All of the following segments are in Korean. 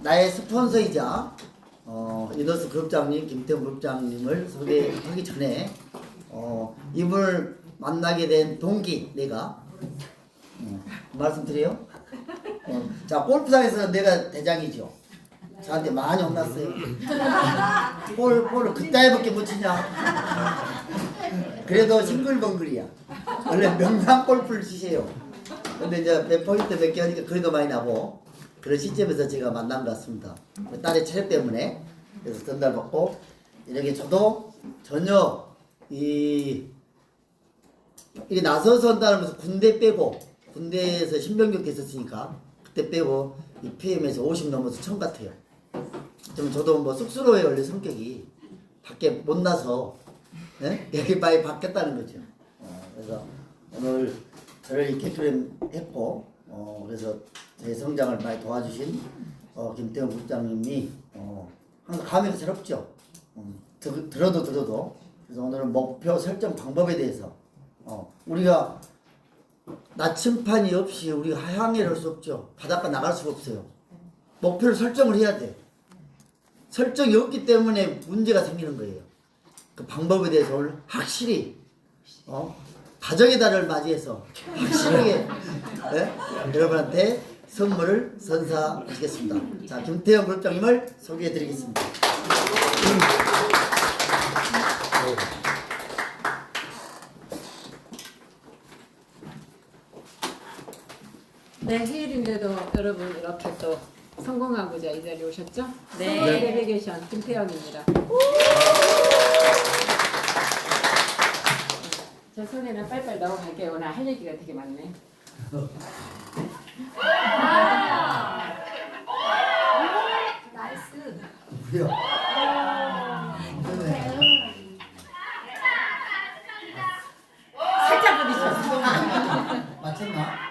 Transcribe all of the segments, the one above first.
나의 스폰서이자 이너스 그룹장님 김태훈 그룹장님을 소개하기 전에 이분을 만나게 된 동기 내가 말씀드려요. 자, 골프장에서 내가 대장이죠. 저한테 많이 혼났어요. 볼을 그따위밖에 못 치냐. 그래도 싱글벙글이야. 원래 명상 골프를 치세요. 근데 이제 몇 포인트 몇 개 하니까 그래도 많이 나고, 그런 시점에서 제가 만난 것 같습니다. 딸의 체력 때문에. 그래서 전달받고 이렇게 저도 전혀 이게 나서서 한다는 것은 군대 빼고, 군대에서 신병력 됐었으니까 그때 빼고 이 PM에서 50 넘어서 처음 같아요. 좀 저도 뭐 쑥스러워요. 원래 성격이 밖에 못 나서 여기 많이 바뀌었다는 거죠. 그래서 오늘 저를 이렇게 했고, 그래서 제 성장을 많이 도와주신 김태훈 국장님이 항상 감회가 새롭죠. 들어도 그래서 오늘은 목표 설정 방법에 대해서 우리가 나침판이 없이 우리가 하향을 할 수 없죠. 바닷가 나갈 수가 없어요. 목표를 설정을 해야 돼. 설정이 없기 때문에 문제가 생기는 거예요. 그 방법에 대해서 오늘 확실히 가정의 달을 맞이해서 확실하게 여러분한테 선물을 선사하시겠습니다. 자, 김태형 그룹장님을 소개해 드리겠습니다. 네, 휴일인데도 여러분 이렇게 또 성공하고자 이 자리에 오셨죠? 네. 성공 내비게이션 김태형입니다. 저 손에는 빨빨 넘어갈게요. 오늘 할 얘기가 되게 많네. 나이스. 왜요? 살짝 부딪혔어. 맞췄나?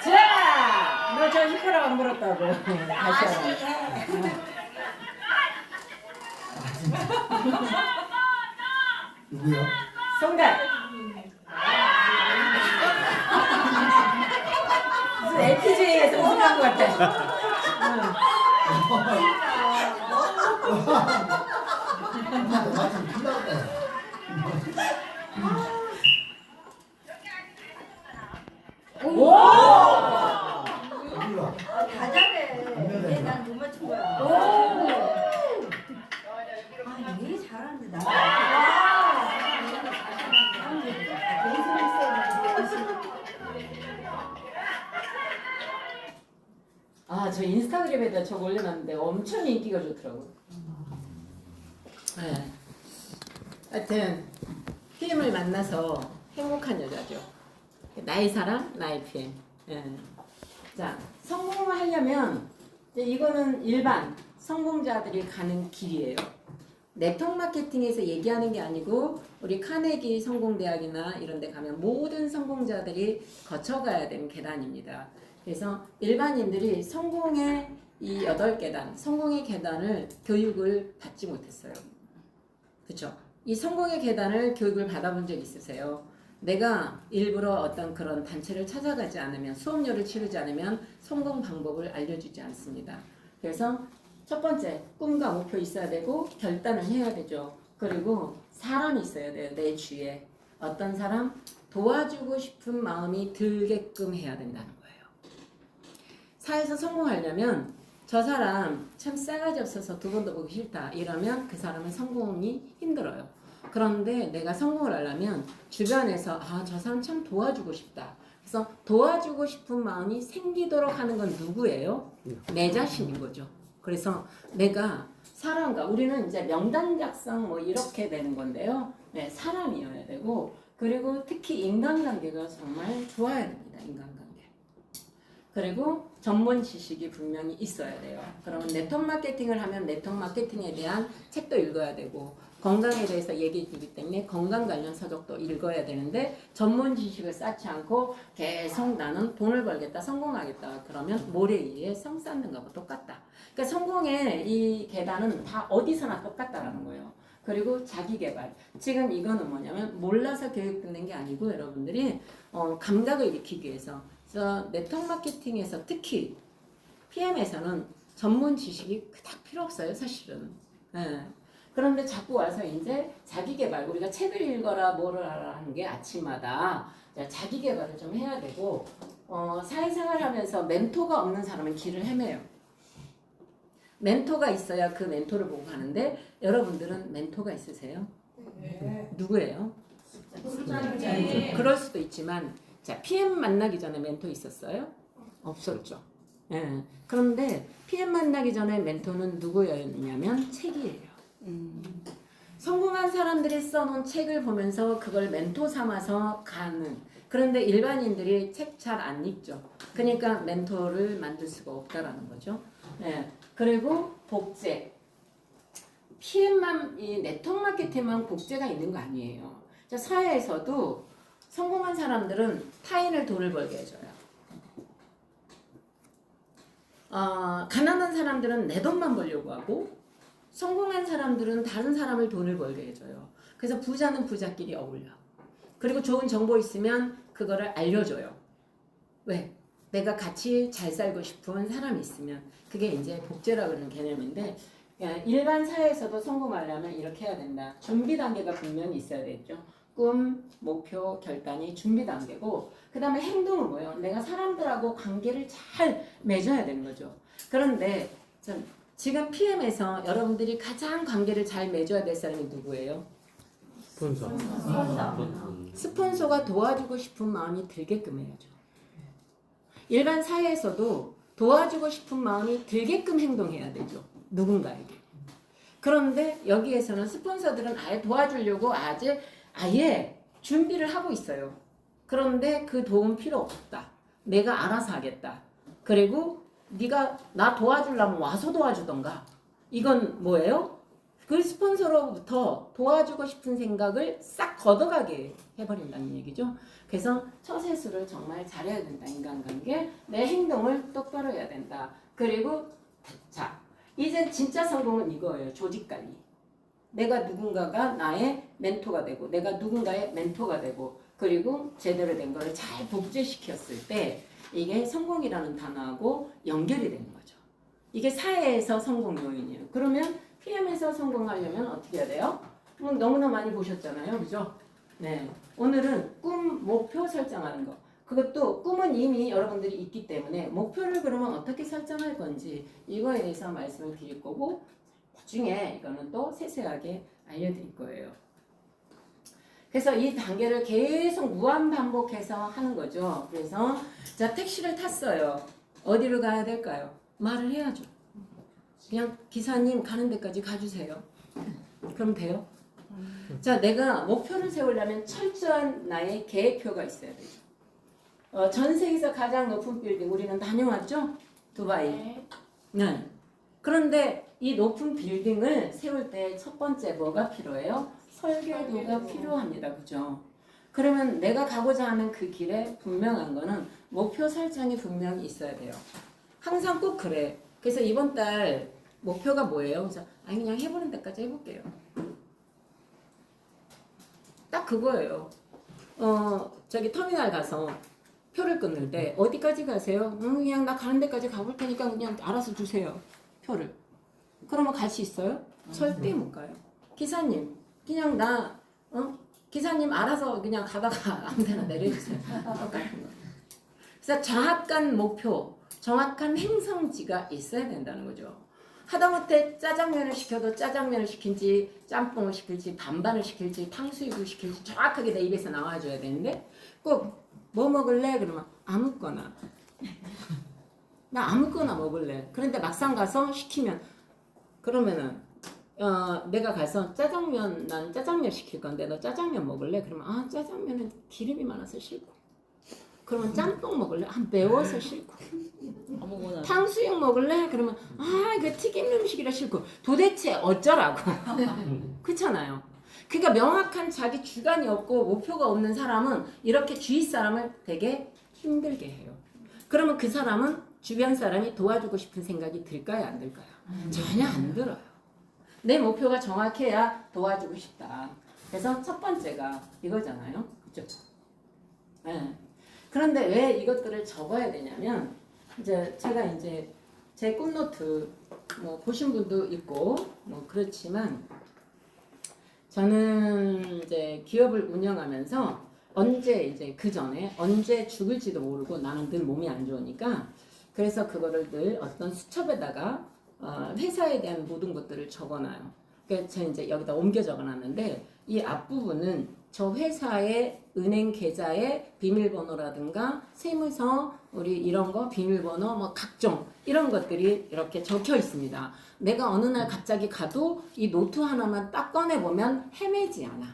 자, 너 저 힙합 안 물었다고. 다시 하라. 누구요? 송달. 무슨 LPGA에서 우승한 것 같아. 맞으면 큰일 나겠다. 오! 누구야? 다 잘해. 얘 난 못 맞춘 거야. 얘 잘하는데 나. 아, 저 인스타그램에다 저거 올려놨는데 엄청 인기가 좋더라고요. 네. 하여튼 PM을 만나서 행복한 여자죠. 나의 사랑, 나의 PM. 네. 자, 성공을 하려면 이제 이거는 일반 성공자들이 가는 길이에요. 네트워크 마케팅에서 얘기하는 게 아니고 우리 카네기 성공대학이나 이런 데 가면 모든 성공자들이 거쳐가야 되는 계단입니다. 그래서 일반인들이 성공의 이 8계단, 성공의 계단을 교육을 받지 못했어요. 그렇죠? 이 성공의 계단을 교육을 받아본 적 있으세요? 내가 일부러 어떤 그런 단체를 찾아가지 않으면, 수업료를 치르지 않으면 성공 방법을 알려주지 않습니다. 그래서 첫 번째, 꿈과 목표 있어야 되고 결단을 해야 되죠. 그리고 사람이 있어야 돼요. 내 주위에. 어떤 사람? 도와주고 싶은 마음이 들게끔 해야 된다는 거예요. 사회에서 성공하려면 저 사람 참 싸가지 없어서 두 번도 보기 싫다 이러면 그 사람은 성공이 힘들어요. 그런데 내가 성공을 하려면 주변에서 저 사람 참 도와주고 싶다. 그래서 도와주고 싶은 마음이 생기도록 하는 건 누구예요? 내 자신인 거죠. 그래서 내가 사람과 우리는 이제 명단 작성 뭐 이렇게 되는 건데요. 네, 사람이어야 되고 그리고 특히 인간관계가 정말 좋아야 됩니다. 인간관계. 그리고 전문 지식이 분명히 있어야 돼요. 그러면 네트워크 마케팅을 하면 네트워크 마케팅에 대한 책도 읽어야 되고 건강에 대해서 얘기해 주기 때문에 건강 관련 서적도 읽어야 되는데 전문 지식을 쌓지 않고 계속 나는 돈을 벌겠다, 성공하겠다 그러면 모래 위에 성 쌓는 것과 똑같다. 그러니까 성공의 이 계단은 다 어디서나 똑같다라는 거예요. 그리고 자기 개발. 지금 이거는 뭐냐면 몰라서 교육받는 게 아니고 여러분들이 감각을 익히기 위해서. 그래서 네트워크 마케팅에서 특히 PM에서는 전문 지식이 그닥 필요 없어요, 사실은. 예. 그런데 자꾸 와서 이제 자기 개발, 우리가 책을 읽어라, 뭐를 하라 하는 게 아침마다 자기 개발을 좀 해야 되고, 사회생활 하면서 멘토가 없는 사람은 길을 헤매요. 멘토가 있어야 그 멘토를 보고 가는데, 여러분들은 멘토가 있으세요? 네. 누구예요? 그럴 수도 있지만, 자, PM 만나기 전에 멘토 있었어요? 없었죠. 예. 그런데 PM 만나기 전에 멘토는 누구였냐면 책이에요. 성공한 사람들이 써놓은 책을 보면서 그걸 멘토 삼아서 가는. 그런데 일반인들이 책 잘 안 읽죠. 그러니까 멘토를 만들 수가 없다라는 거죠. 예. 그리고 복제. PM만, 이 네트워크 마케팅만 복제가 있는 거 아니에요. 자, 사회에서도 성공한 사람들은 타인을 돈을 벌게 해줘요. 가난한 사람들은 내 돈만 벌려고 하고, 성공한 사람들은 다른 사람을 돈을 벌게 해줘요. 그래서 부자는 부자끼리 어울려. 그리고 좋은 정보 있으면 그거를 알려줘요. 왜? 내가 같이 잘 살고 싶은 사람이 있으면. 그게 이제 복제라고 하는 개념인데, 일반 사회에서도 성공하려면 이렇게 해야 된다. 준비 단계가 분명히 있어야 되죠. 꿈, 목표, 결단이 준비 단계고, 그 다음에 행동은 뭐예요? 내가 사람들하고 관계를 잘 맺어야 되는 거죠. 그런데 지금 PM에서 여러분들이 가장 관계를 잘 맺어야 될 사람이 누구예요? 스폰서. 스폰서가 도와주고 싶은 마음이 들게끔 해야죠. 일반 사회에서도 도와주고 싶은 마음이 들게끔 행동해야 되죠. 누군가에게. 그런데 여기에서는 스폰서들은 아예 도와주려고 아예 준비를 하고 있어요. 그런데 그 도움 필요 없다. 내가 알아서 하겠다. 그리고 네가 나 도와주려면 와서 도와주던가. 이건 뭐예요? 그 스폰서로부터 도와주고 싶은 생각을 싹 걷어가게 해버린다는 얘기죠. 그래서 처세술을 정말 잘해야 된다. 인간관계. 내 행동을 똑바로 해야 된다. 그리고 자, 이제 진짜 성공은 이거예요. 조직관리. 내가 누군가가 나의 멘토가 되고, 내가 누군가의 멘토가 되고, 그리고 제대로 된 거를 잘 복제시켰을 때 이게 성공이라는 단어하고 연결이 되는 거죠. 이게 사회에서 성공 요인이에요. 그러면 PM에서 성공하려면 어떻게 해야 돼요? 너무나 많이 보셨잖아요. 그죠? 네. 오늘은 꿈, 목표 설정하는 거. 그것도 꿈은 이미 여러분들이 있기 때문에 목표를 그러면 어떻게 설정할 건지 이거에 대해서 말씀을 드릴 거고, 나중에 이거는 또 세세하게 알려드릴 거예요. 그래서 이 단계를 계속 무한 반복해서 하는 거죠. 그래서 자, 택시를 탔어요. 어디로 가야 될까요? 말을 해야죠. 그냥 기사님 가는 데까지 가주세요. 그럼 돼요? 자, 내가 목표를 세우려면 철저한 나의 계획표가 있어야 되죠. 전 세계에서 가장 높은 빌딩 우리는 다녀왔죠? 두바이. 네. 그런데 이 높은 빌딩을 세울 때 첫 번째 뭐가 필요해요? 설계도가 필요합니다. 그죠? 그러면 내가 가고자 하는 그 길에 분명한 거는 목표 설정이 분명히 있어야 돼요. 항상 꼭 그래. 그래서 이번 달 목표가 뭐예요? 그래서 그냥 해보는 데까지 해볼게요. 딱 그거예요. 저기 터미널 가서 표를 끊을 때 어디까지 가세요? 그냥 나 가는 데까지 가볼 테니까 그냥 알아서 주세요. 표를. 그러면 갈 수 있어요? 절대 못 가요. 기사님, 그냥 기사님 알아서 그냥 가다가 아무 데나 내려주세요. 똑같은 거. 그래서 정확한 목표, 정확한 행성지가 있어야 된다는 거죠. 하다못해 짜장면을 시켜도 짜장면을 시킬지 짬뽕을 시킬지 반반을 시킬지 탕수육을 시킬지 정확하게 내 입에서 나와줘야 되는데 꼭 뭐 먹을래? 그러면 아무거나. 나 아무거나 먹을래. 그런데 막상 가서 시키면 그러면은 내가 가서 난 짜장면 시킬 건데 너 짜장면 먹을래? 그러면 짜장면은 기름이 많아서 싫고. 그러면 짬뽕 먹을래? 매워서 싫고. 아무거나. 탕수육 먹을래? 그러면 이거 튀김 음식이라 싫고. 도대체 어쩌라고. 그렇잖아요. 그러니까 명확한 자기 주관이 없고 목표가 없는 사람은 이렇게 주위 사람을 되게 힘들게 해요. 그러면 그 사람은 주변 사람이 도와주고 싶은 생각이 들까요? 안 들까요? 전혀 안 들어요. 내 목표가 정확해야 도와주고 싶다. 그래서 첫 번째가 이거잖아요. 그죠? 네. 그런데 왜 이것들을 적어야 되냐면 제가 제 꿈노트 뭐 보신 분도 있고 뭐 그렇지만 저는 이제 기업을 운영하면서 언제 이제 그 전에 언제 죽을지도 모르고 나는 늘 몸이 안 좋으니까 그래서 그거를 늘 어떤 수첩에다가 회사에 대한 모든 것들을 적어놔요. 그래서 제가 이제 여기다 옮겨 적어놨는데 이 앞부분은 저 회사의 은행 계좌의 비밀번호라든가 세무서 우리 이런 거 비밀번호 뭐 각종 이런 것들이 이렇게 적혀 있습니다. 내가 어느 날 갑자기 가도 이 노트 하나만 딱 꺼내 보면 헤매지 않아.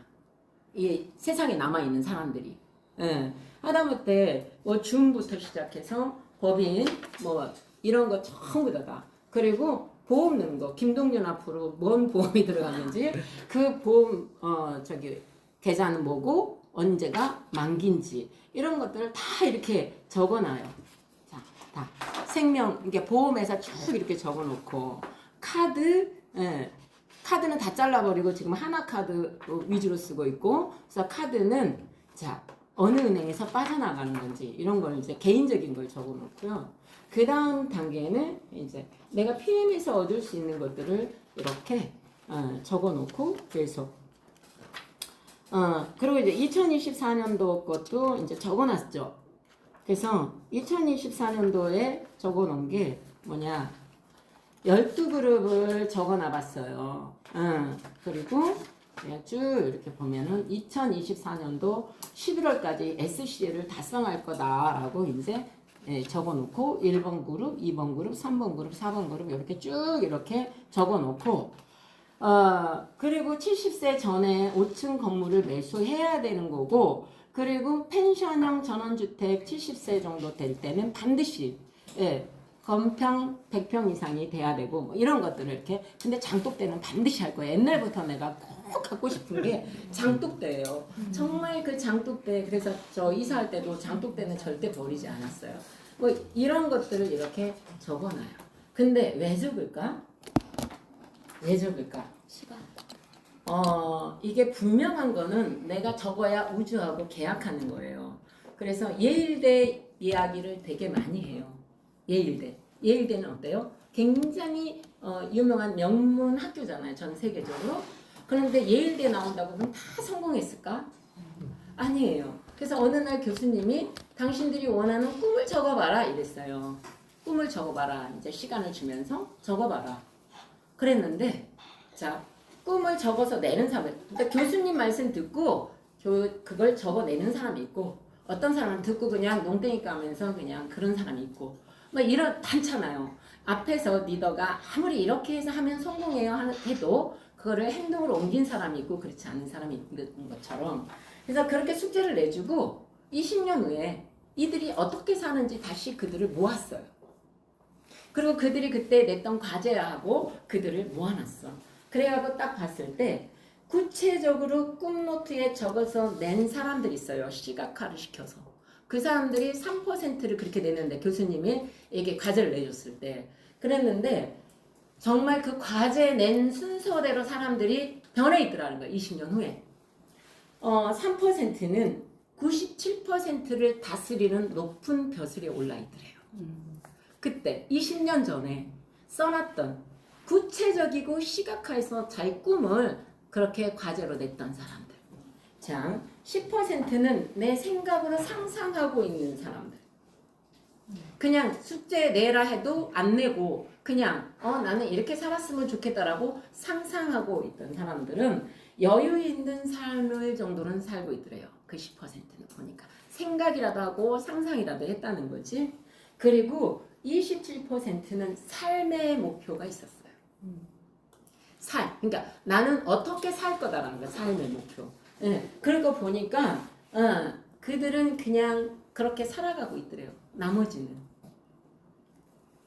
이 세상에 남아 있는 사람들이. 예. 하다못해 뭐 중부터 시작해서 법인 뭐 이런 거 전부 다다. 그리고 보험 넣는 거 김동준 앞으로 뭔 보험이 들어갔는지 그 보험 계좌는 뭐고 언제가 만기인지 이런 것들을 다 이렇게 적어놔요. 자, 다 생명 이게 보험회사 쭉 이렇게 적어놓고 카드 카드는 다 잘라버리고 지금 하나 카드 위주로 쓰고 있고 그래서 카드는 자 어느 은행에서 빠져나가는 건지 이런 걸 이제 개인적인 걸 적어놓고요. 그 다음 단계는 이제 내가 PM에서 얻을 수 있는 것들을 이렇게 적어놓고 계속 그리고 이제 2024년도 것도 이제 적어놨죠. 그래서 2024년도에 적어놓은 게 뭐냐 12그룹을 적어놔봤어요. 그리고 그냥 쭉 이렇게 보면은 2024년도 11월까지 SC를 달성할 거다라고 이제 적어놓고 1번 그룹, 2번 그룹, 3번 그룹, 4번 그룹 이렇게 쭉 이렇게 적어놓고 그리고 70세 전에 5층 건물을 매수해야 되는 거고 그리고 펜션형 전원주택 70세 정도 될 때는 반드시 건평 100평 이상이 돼야 되고 뭐 이런 것들을 이렇게 근데 장독대는 반드시 할 거예요. 옛날부터 내가 꼭 갖고 싶은 게 장독대예요. 정말 그 장독대 그래서 저 이사할 때도 장독대는 절대 버리지 않았어요. 뭐 이런 것들을 이렇게 적어놔요. 근데 왜 적을까? 왜 적을까? 시간. 이게 분명한 거는 내가 적어야 우주하고 계약하는 거예요. 그래서 예일대 이야기를 되게 많이 해요. 예일대. 예일대는 어때요? 굉장히 유명한 명문 학교잖아요. 전 세계적으로. 그런데 예일대 나온다고 그럼 다 성공했을까? 아니에요. 그래서 어느 날 교수님이 당신들이 원하는 꿈을 적어봐라 이랬어요. 꿈을 적어봐라. 이제 시간을 주면서 적어봐라. 그랬는데 자 꿈을 적어서 내는 사람 그러니까 교수님 말씀 듣고 그걸 적어내는 사람이 있고 어떤 사람은 듣고 그냥 농땡이 까면서 그냥 그런 사람이 있고 뭐 이런 많잖아요. 앞에서 리더가 아무리 이렇게 해서 하면 성공해요 해도 그거를 행동으로 옮긴 사람이 있고 그렇지 않은 사람이 있는 것처럼 그래서 그렇게 숙제를 내주고 20년 후에 이들이 어떻게 사는지 다시 그들을 모았어요. 그리고 그들이 그때 냈던 과제하고 그들을 모아놨어. 그래가지고 딱 봤을 때 구체적으로 꿈노트에 적어서 낸 사람들이 있어요. 시각화를 시켜서. 그 사람들이 3%를 그렇게 내는데 교수님이 이게 과제를 내줬을 때 그랬는데 정말 그 과제 낸 순서대로 사람들이 변해 있더라는 거예요. 20년 후에. 3%는 97%를 다스리는 높은 벼슬에 올라 있더래요. 그때 20년 전에 써놨던 구체적이고 시각화해서 자기 꿈을 그렇게 과제로 냈던 사람들. 자, 10%는 내 생각으로 상상하고 있는 사람들. 그냥 숙제 내라 해도 안 내고 그냥 나는 이렇게 살았으면 좋겠다라고 상상하고 있던 사람들은 여유 있는 삶을 정도는 살고 있더래요. 그 10%는 보니까 생각이라도 하고 상상이라도 했다는 거지. 그리고 27%는 삶의 목표가 있었어요. 그러니까 나는 어떻게 살 거다라는 거야. 삶의 목표. 그리고 보니까 그들은 그냥 그렇게 살아가고 있더래요. 나머지는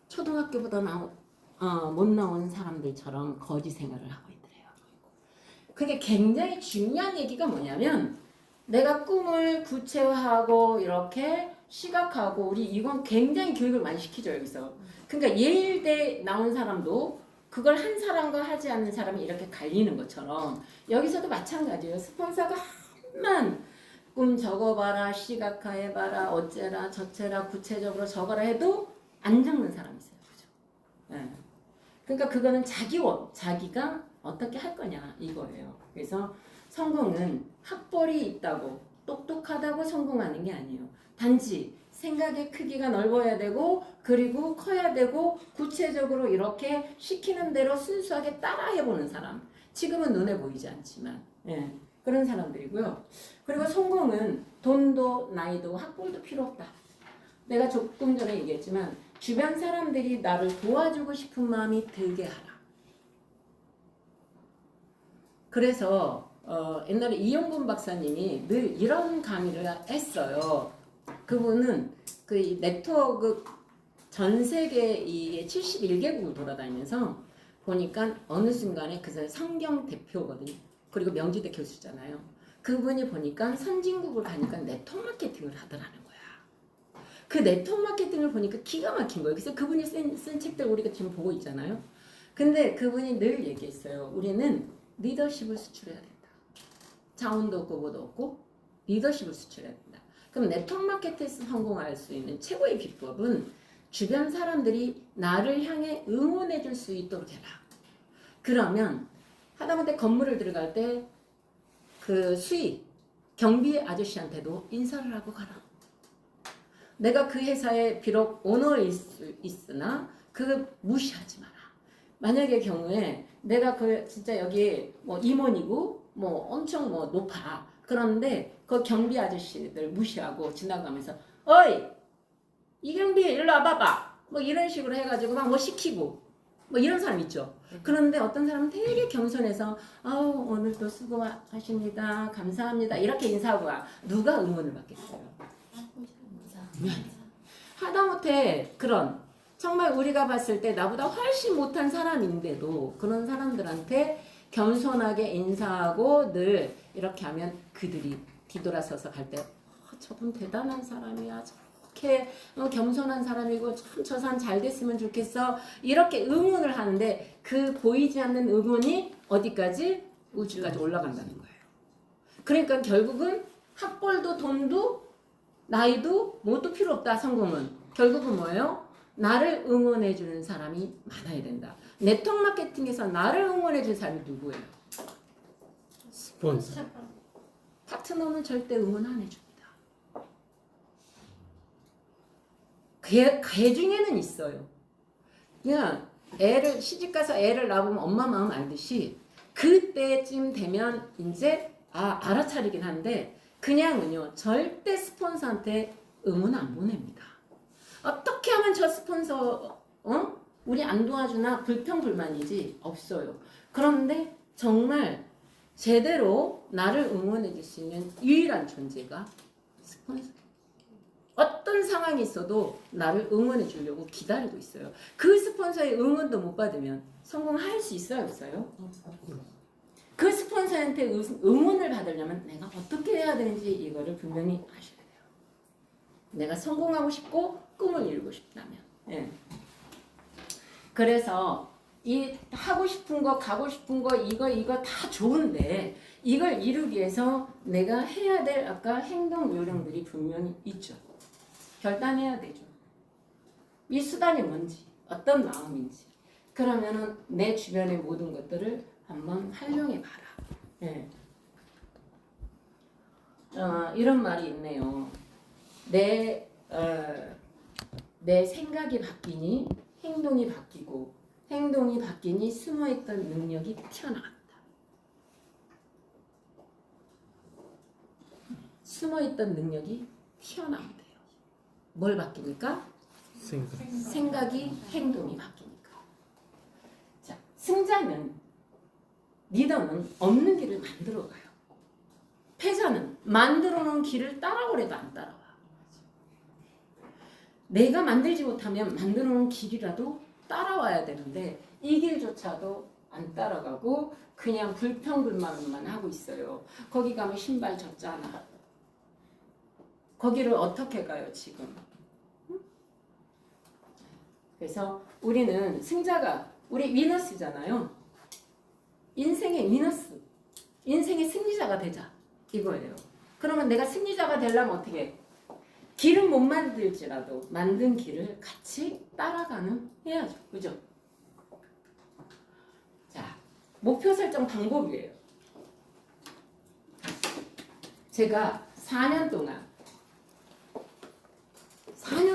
초등학교보다 못 나온 사람들처럼 거지 생활을 하고 있더래요. 그게 굉장히 중요한 얘기가 뭐냐면 내가 꿈을 구체화하고 이렇게 시각하고 우리 이건 굉장히 교육을 많이 시키죠 여기서. 그러니까 예일대 나온 사람도 그걸 한 사람과 하지 않는 사람이 이렇게 갈리는 것처럼 여기서도 마찬가지예요. 스폰서가 한만 꿈 적어봐라 시각화해봐라 어째라 저째라 구체적으로 적어라 해도 안 적는 사람이 있어요. 그죠? 예. 그러니까 그거는 자기가 어떻게 할 거냐 이거예요. 그래서 성공은 학벌이 있다고 똑똑하다고 성공하는 게 아니에요. 단지 생각의 크기가 넓어야 되고 그리고 커야 되고 구체적으로 이렇게 시키는 대로 순수하게 따라해보는 사람. 지금은 눈에 보이지 않지만 예, 그런 사람들이고요. 그리고 성공은 돈도 나이도 학벌도 필요 없다. 내가 조금 전에 얘기했지만 주변 사람들이 나를 도와주고 싶은 마음이 들게 하라. 그래서 옛날에 이용근 박사님이 늘 이런 강의를 했어요. 그분은 그 네트워크 전 세계 이 71개국을 돌아다니면서 보니까 어느 순간에 그 사람이 상경 대표거든요. 그리고 명지대 교수잖아요. 그분이 보니까 선진국을 가니까 네트워크 마케팅을 하더라는 거야. 그 네트워크 마케팅을 보니까 기가 막힌 거예요. 그래서 그분이 쓴 책들 우리가 지금 보고 있잖아요. 근데 그분이 늘 얘기했어요. 우리는 리더십을 수출해야 된다. 자원도 없고 뭐도 없고 리더십을 수출해야 된다. 그럼 네트워크 마케팅에서 성공할 수 있는 최고의 비법은 주변 사람들이 나를 향해 응원해 줄 수 있도록 해라. 그러면 하다못해 건물을 들어갈 때 그 경비 아저씨한테도 인사를 하고 가라. 내가 그 회사에 비록 오너일 수 있으나 그 무시하지 마라. 만약의 경우에 내가 그 진짜 여기 뭐 임원이고 뭐 엄청 뭐 높아. 그런데 그 경비 아저씨들 무시하고 지나가면서 어이 이경비 일로 와봐봐. 뭐 이런 식으로 해가지고 막 뭐 시키고 뭐 이런 사람 있죠. 그런데 어떤 사람은 되게 겸손해서 아우 오늘도 수고하십니다. 감사합니다. 이렇게 인사하고 와. 누가 응원을 받겠어요? 하다못해 그런 정말 우리가 봤을 때 나보다 훨씬 못한 사람인데도 그런 사람들한테 겸손하게 인사하고 늘 이렇게 하면 그들이 뒤돌아서서 갈 때 저분 대단한 사람이야. 저렇게 겸손한 사람이고 참 저 사람 잘 됐으면 좋겠어. 이렇게 응원을 하는데 그 보이지 않는 응원이 어디까지? 우주까지 올라간다는 거예요. 그러니까 결국은 학벌도 돈도 나이도 뭐도 필요 없다. 성공은 결국은 뭐예요? 나를 응원해 주는 사람이 많아야 된다. 네트워크 마케팅에서 나를 응원해 주는 사람이 누구예요? 스폰서. 파트너는 절대 응원 안 해줍니다. 개 중에는 있어요. 그냥 애를 시집가서 애를 낳으면 엄마 마음 알듯이 그때쯤 되면 이제 알아차리긴 한데 그냥은요 절대 스폰서한테 응원 안 보냅니다. 어떻게 하면 저 스폰서 우리 안 도와주나 불평불만이지 없어요. 그런데 정말 제대로 나를 응원해 줄 수 있는 유일한 존재가 스폰서. 어떤 상황이 있어도 나를 응원해 주려고 기다리고 있어요. 그 스폰서의 응원도 못 받으면 성공할 수 있어요, 없어요? 그 스폰서한테 응원을 받으려면 내가 어떻게 해야 되는지 이거를 분명히 아셔야 돼요. 내가 성공하고 싶고 꿈을 이루고 싶다면. 예. 그래서 이 하고 싶은 거, 가고 싶은 거 이거 다 좋은데 이걸 이루기 위해서 내가 해야 될 아까 행동 요령들이 분명히 있죠. 결단해야 되죠. 이 수단이 뭔지, 어떤 마음인지. 그러면은 내 주변의 모든 것들을 한번 활용해 봐라. 예. 이런 말이 있네요. 내 생각이 바뀌니 행동이 바뀌고 행동이 바뀌니 숨어있던 능력이 튀어나간다. 숨어있던 능력이 튀어나온대요. 뭘 바뀌니까? 생각이 행동이 바뀌니까. 자, 승자는 리더는 없는 길을 만들어 가요. 패자는 만들어 놓은 길을 따라오래도 안 따라와. 내가 만들지 못하면 만들어 놓은 길이라도 따라와야 되는데 이 길조차도 안 따라가고 그냥 불평불만만 하고 있어요. 거기 가면 신발 젖잖아. 거기를 어떻게 가요 지금? 응? 그래서 우리는 승자가 우리 위너스잖아요. 인생의 위너스, 인생의 승리자가 되자 이거예요. 그러면 내가 승리자가 되려면 어떻게 해? 길은 못 만들지라도 만든 길을 같이 따라가는 해야죠. 그죠? 목표 설정 방법이에요. 제가 4년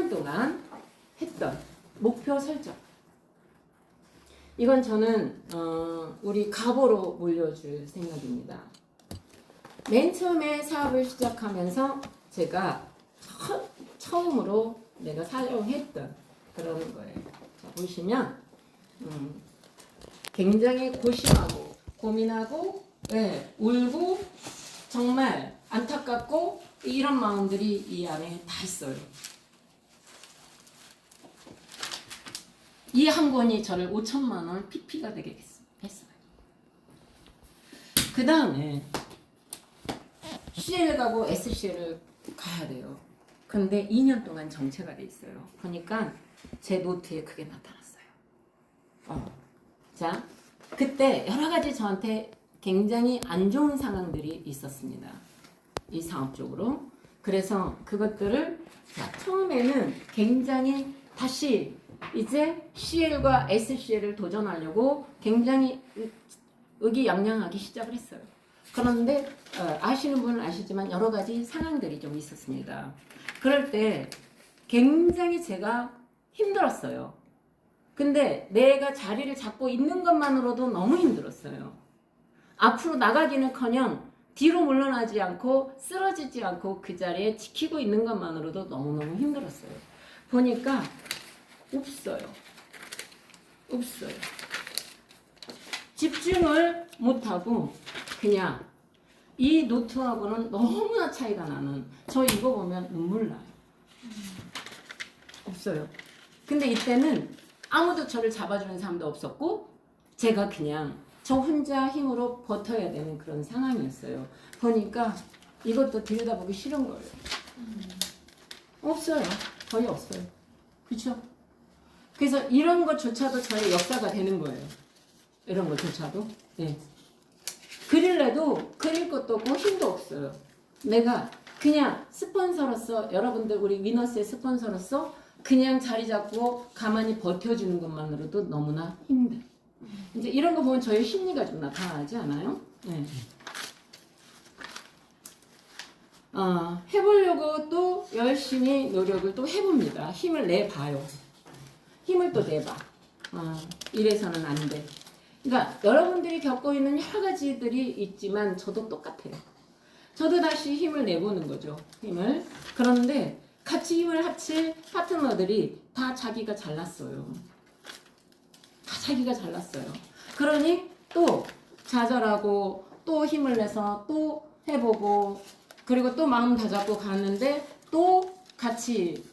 동안 했던 목표 설정. 이건 저는 우리 가보로 물려줄 생각입니다. 맨 처음에 사업을 시작하면서 제가 처음으로 내가 사용했던 그런 거예요. 자, 보시면 굉장히 고심하고 고민하고 울고 정말 안타깝고 이런 마음들이 이 안에 다 있어요. 이 한 권이 저를 5천만 원 PP가 되게 했어요. 그 다음에 CL 가고 SCL을 가야 돼요. 근데 2년 동안 정체가 돼 있어요. 보니까 제 노트에 그게 나타났어요. 자, 그때 여러 가지 저한테 굉장히 안 좋은 상황들이 있었습니다. 이 사업적으로. 그래서 그것들을 처음에는 굉장히 다시 이제 CL과 SCL을 도전하려고 굉장히 의기양양하기 시작을 했어요. 그런데 아시는 분은 아시지만 여러 가지 상황들이 좀 있었습니다. 그럴 때 굉장히 제가 힘들었어요. 근데 내가 자리를 잡고 있는 것만으로도 너무 힘들었어요. 앞으로 나가기는커녕 뒤로 물러나지 않고 쓰러지지 않고 그 자리에 지키고 있는 것만으로도 너무너무 힘들었어요. 보니까 없어요. 집중을 못하고 그냥 이 노트하고는 너무나 차이가 나는, 저 이거 보면 눈물 나요. 없어요. 근데 이때는 아무도 저를 잡아주는 사람도 없었고 제가 그냥 저 혼자 힘으로 버텨야 되는 그런 상황이었어요. 보니까 이것도 들여다보기 싫은 거예요. 없어요. 거의 없어요. 그렇죠? 그래서 이런 것조차도 저의 역사가 되는 거예요. 이런 것조차도. 네. 그릴래도 그릴 것도 없고 힘도 없어요. 내가 그냥 스폰서로서, 여러분들 우리 위너스의 스폰서로서 그냥 자리 잡고 가만히 버텨주는 것만으로도 너무나 힘들어. 이제 이런 거 보면 저의 심리가 좀 나타나지 않아요? 네. 해보려고 또 열심히 노력을 또 해봅니다. 힘을 내봐요. 힘을 또 내봐. 이래서는 안 돼. 그러니까 여러분들이 겪고 있는 여러 가지들이 있지만 저도 똑같아요. 저도 다시 힘을 내보는 거죠. 힘을. 그런데 같이 힘을 합칠 파트너들이 다 자기가 잘났어요. 다 자기가 잘났어요. 그러니 또 좌절하고 또 힘을 내서 또 해보고 그리고 또 마음 다잡고 가는데 또 같이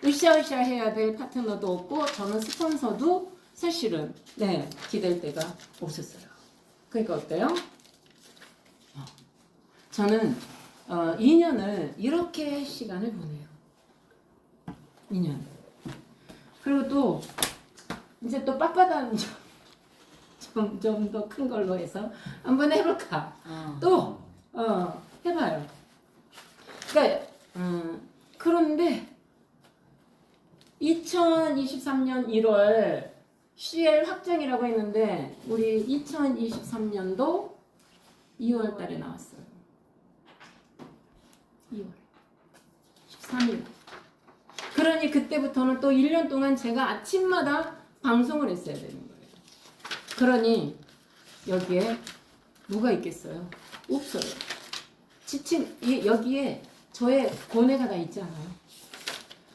으쌰으쌰 해야 될 파트너도 없고 저는 스폰서도 사실은 기댈 데가 없었어요. 그러니까 어때요? 저는 2년을 이렇게 시간을 보내요. 2년. 그리고 또 이제 또 빳빳한 좀 더 큰 걸로 해서 한번 해볼까? 또 해봐요. 그러니까 그런데 2023년 1월 CL 확정이라고 했는데 우리 2023년도 2월 달에 나왔어요. 2월 13일. 그러니 그때부터는 또 1년 동안 제가 아침마다 방송을 했어야 되는 거예요. 그러니 여기에 누가 있겠어요? 없어요. 지친 여기에 저의 고뇌가 다 있잖아요.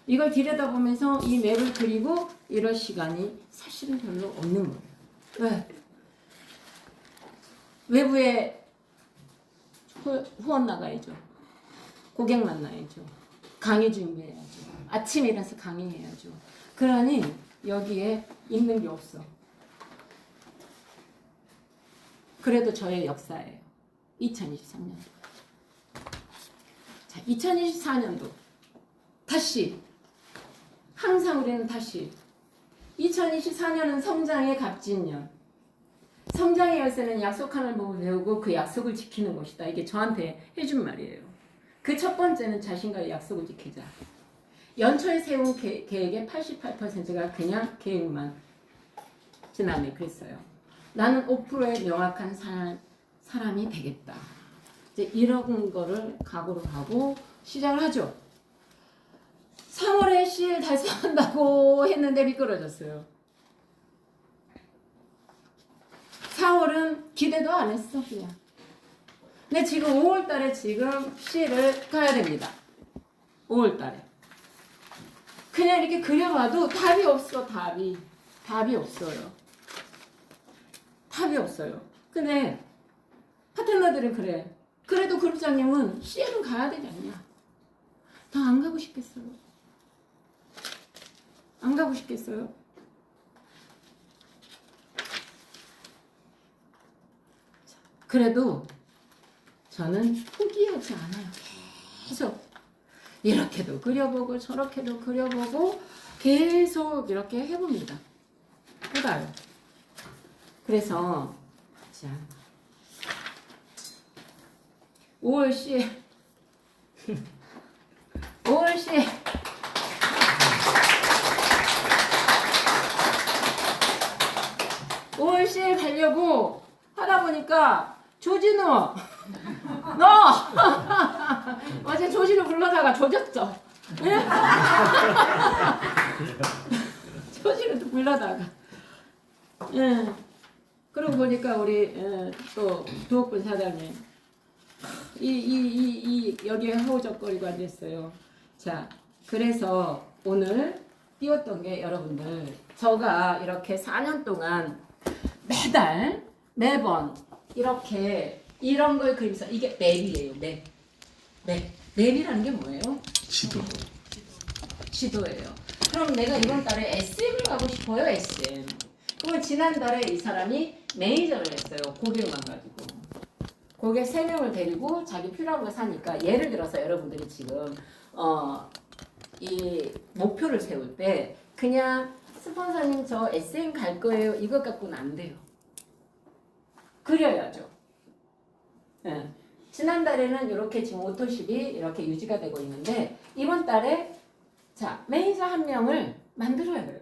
이걸 들여다보면서 이 맵을 그리고 이럴 시간이 사실은 별로 없는 거예요. 왜? 외부에 후원 나가야죠. 고객 만나야죠. 강의 준비해야죠. 아침에 일어나서 강의해야죠. 그러니 여기에 있는 게 없어. 그래도 저의 역사예요. 2023년. 자, 2024년도 다시 항상 우리는 다시 2024년은 성장의 값진년. 성장의 열쇠는 약속하는 법을 배우고 그 약속을 지키는 것이다. 이게 저한테 해준 말이에요. 그 첫 번째는 자신과의 약속을 지키자. 연초에 세운 계획의 88%가 그냥 계획만 지난해 그랬어요. 나는 5%의 명확한 사람이 되겠다. 이제 이런 거를 각오를 하고 시작을 하죠. 3월에 CL 달성한다고 했는데 미끄러졌어요. 4월은 기대도 안 했어 그냥. 근데 지금 5월달에 지금 CL을 가야 됩니다. 5월달에. 그냥 이렇게 그려봐도 답이 없어. 답이 없어요. 답이 없어요. 근데 파트너들은 그래. 그래도 그룹장님은 CL은 가야 되지 않냐. 더 안 가고 싶겠어요. 안 가고 싶겠어요. 그래도 저는 포기하지 않아요. 계속 이렇게도 그려보고 저렇게도 그려보고 계속 이렇게 해봅니다. 해봐요. 그래서 자 5월 10일 5월 10일 5월 10일 가려고 하다 보니까 조진우 너 어제 조진우 불러다가 조졌죠? 예? 조진우도 불러다가 예. 그러고 보니까 우리 또 두옥분 사장님 이 여기에 허우적거리고 앉았어요. 자, 그래서 오늘 띄웠던 게 여러분들 저가 이렇게 4년 동안 매번 이렇게 이런 걸 그리면서 이게 맵이에요. 맵이라는 게 뭐예요? 지도예요. 그럼 내가 이번 달에 SM을 가고 싶어요. SM. 그럼 지난달에 이 사람이 매니저를 했어요. 고객만 가지고. 고객 3명을 데리고 자기 필요한 거 사니까 예를 들어서 여러분들이 지금 이 목표를 세울 때 그냥 스폰서님 저 SM 갈 거예요. 이것 갖고는 안 돼요. 그려야죠. 네. 지난달에는 이렇게 지금 오토십이 이렇게 유지가 되고 있는데 이번 달에 자 매니저 1명을 만들어야 돼요.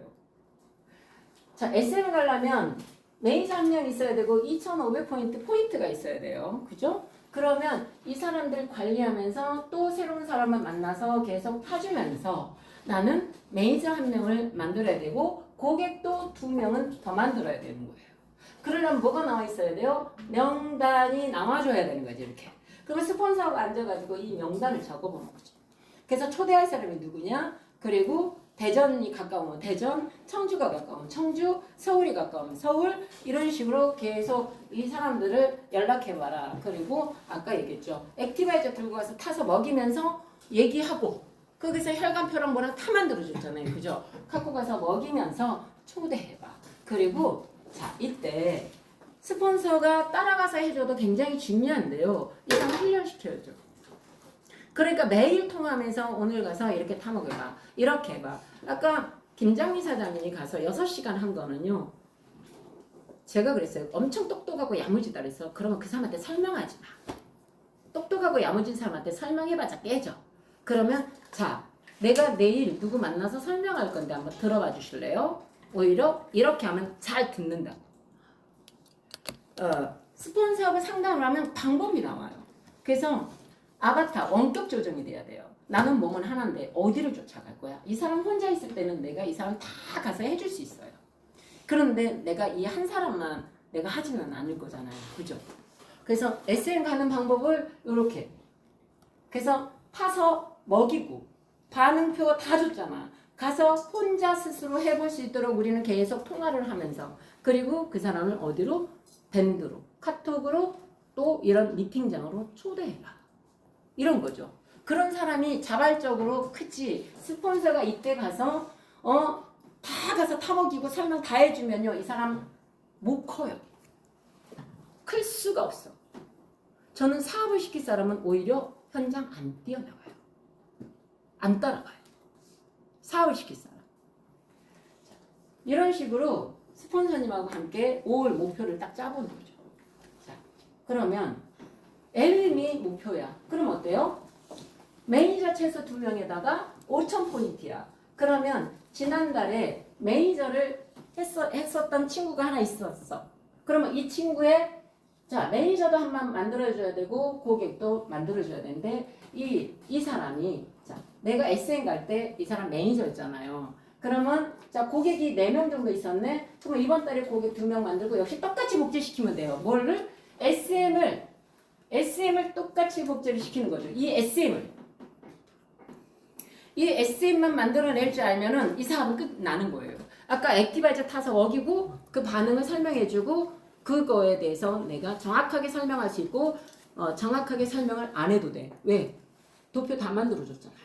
자 SM 가려면 매니저 1명 있어야 되고 2,500포인트가 있어야 돼요. 그죠? 그러면 이 사람들 관리하면서 또 새로운 사람을 만나서 계속 타주면서 나는 매니저 1명을 만들어야 되고 고객도 2명은 더 만들어야 되는 거예요. 그러려면 뭐가 나와 있어야 돼요? 명단이 나와줘야 되는 거지 이렇게. 그러면 스폰서가 앉아가지고 이 명단을 적어보는 거죠. 그래서 초대할 사람이 누구냐? 그리고 대전이 가까우면 대전, 청주가 가까우면 청주, 서울이 가까우면 서울 이런 식으로 계속 이 사람들을 연락해봐라. 그리고 아까 얘기했죠. 액티바이저 들고 가서 타서 먹이면서 얘기하고 거기서 혈관표랑 뭐랑 다 만들어줬잖아요. 그죠? 갖고 가서 먹이면서 초대해봐. 그리고 자 이때 스폰서가 따라가서 해줘도 굉장히 중요한데요. 일단 훈련시켜야죠. 그러니까 매일 통화하면서 오늘 가서 이렇게 타먹어봐. 이렇게 해봐. 아까 김장미 사장님이 가서 6시간 한 거는요. 제가 그랬어요. 엄청 똑똑하고 야무지다 그래서 그러면 그 사람한테 설명하지 마. 똑똑하고 야무진 사람한테 설명해봐자 깨져. 그러면 자 내가 내일 누구 만나서 설명할 건데 한번 들어봐 주실래요? 오히려 이렇게 하면 잘 듣는다. 스폰서하고 상담을 하면 방법이 나와요. 그래서 아바타 원격 조정이 돼야 돼요. 나는 몸은 하나인데 어디를 쫓아갈 거야? 이 사람 혼자 있을 때는 내가 이 사람 다 가서 해줄 수 있어요. 그런데 내가 이 한 사람만 내가 하지는 않을 거잖아요. 그죠? 그래서 SM 가는 방법을 이렇게. 그래서 타서 먹이고 반응표 다 줬잖아. 가서 혼자 스스로 해볼 수 있도록 우리는 계속 통화를 하면서 그리고 그 사람을 어디로? 밴드로, 카톡으로 또 이런 미팅장으로 초대해봐. 이런 거죠. 그런 사람이 자발적으로 크지 스폰서가 이때 가서 다 가서 타먹이고 설명 다 해주면요 이 사람 못 커요. 클 수가 없어. 저는 사업을 시킬 사람은 오히려 현장 안 뛰어나가요. 안 따라가요. 사업을 시킬 사람. 자, 이런 식으로 스폰서님하고 함께 5월 목표를 딱 짜보는 거죠. 자, 그러면 LM이 목표야. 그럼 어때요? 매니저 최소 2명에다가 5,000포인트야. 그러면 지난달에 매니저를 했었던 친구가 하나 있었어. 그러면 이 친구의 자 매니저도 한 번 만들어줘야 되고 고객도 만들어줘야 되는데 이 사람이 자 내가 SM 갈 때 이 사람 매니저였잖아요. 그러면 자 고객이 4명 정도 있었네. 그럼 이번 달에 고객 2명 만들고 역시 똑같이 복제시키면 돼요. 뭐를? SM을 똑같이 복제를 시키는 거죠. 이 SM만 만들어낼 줄 알면은 이 사업은 끝나는 거예요. 아까 액티바이저 타서 어기고 그 반응을 설명해주고 그거에 대해서 내가 정확하게 설명할 수 있고 정확하게 설명을 안 해도 돼. 왜? 도표 다 만들어줬잖아요.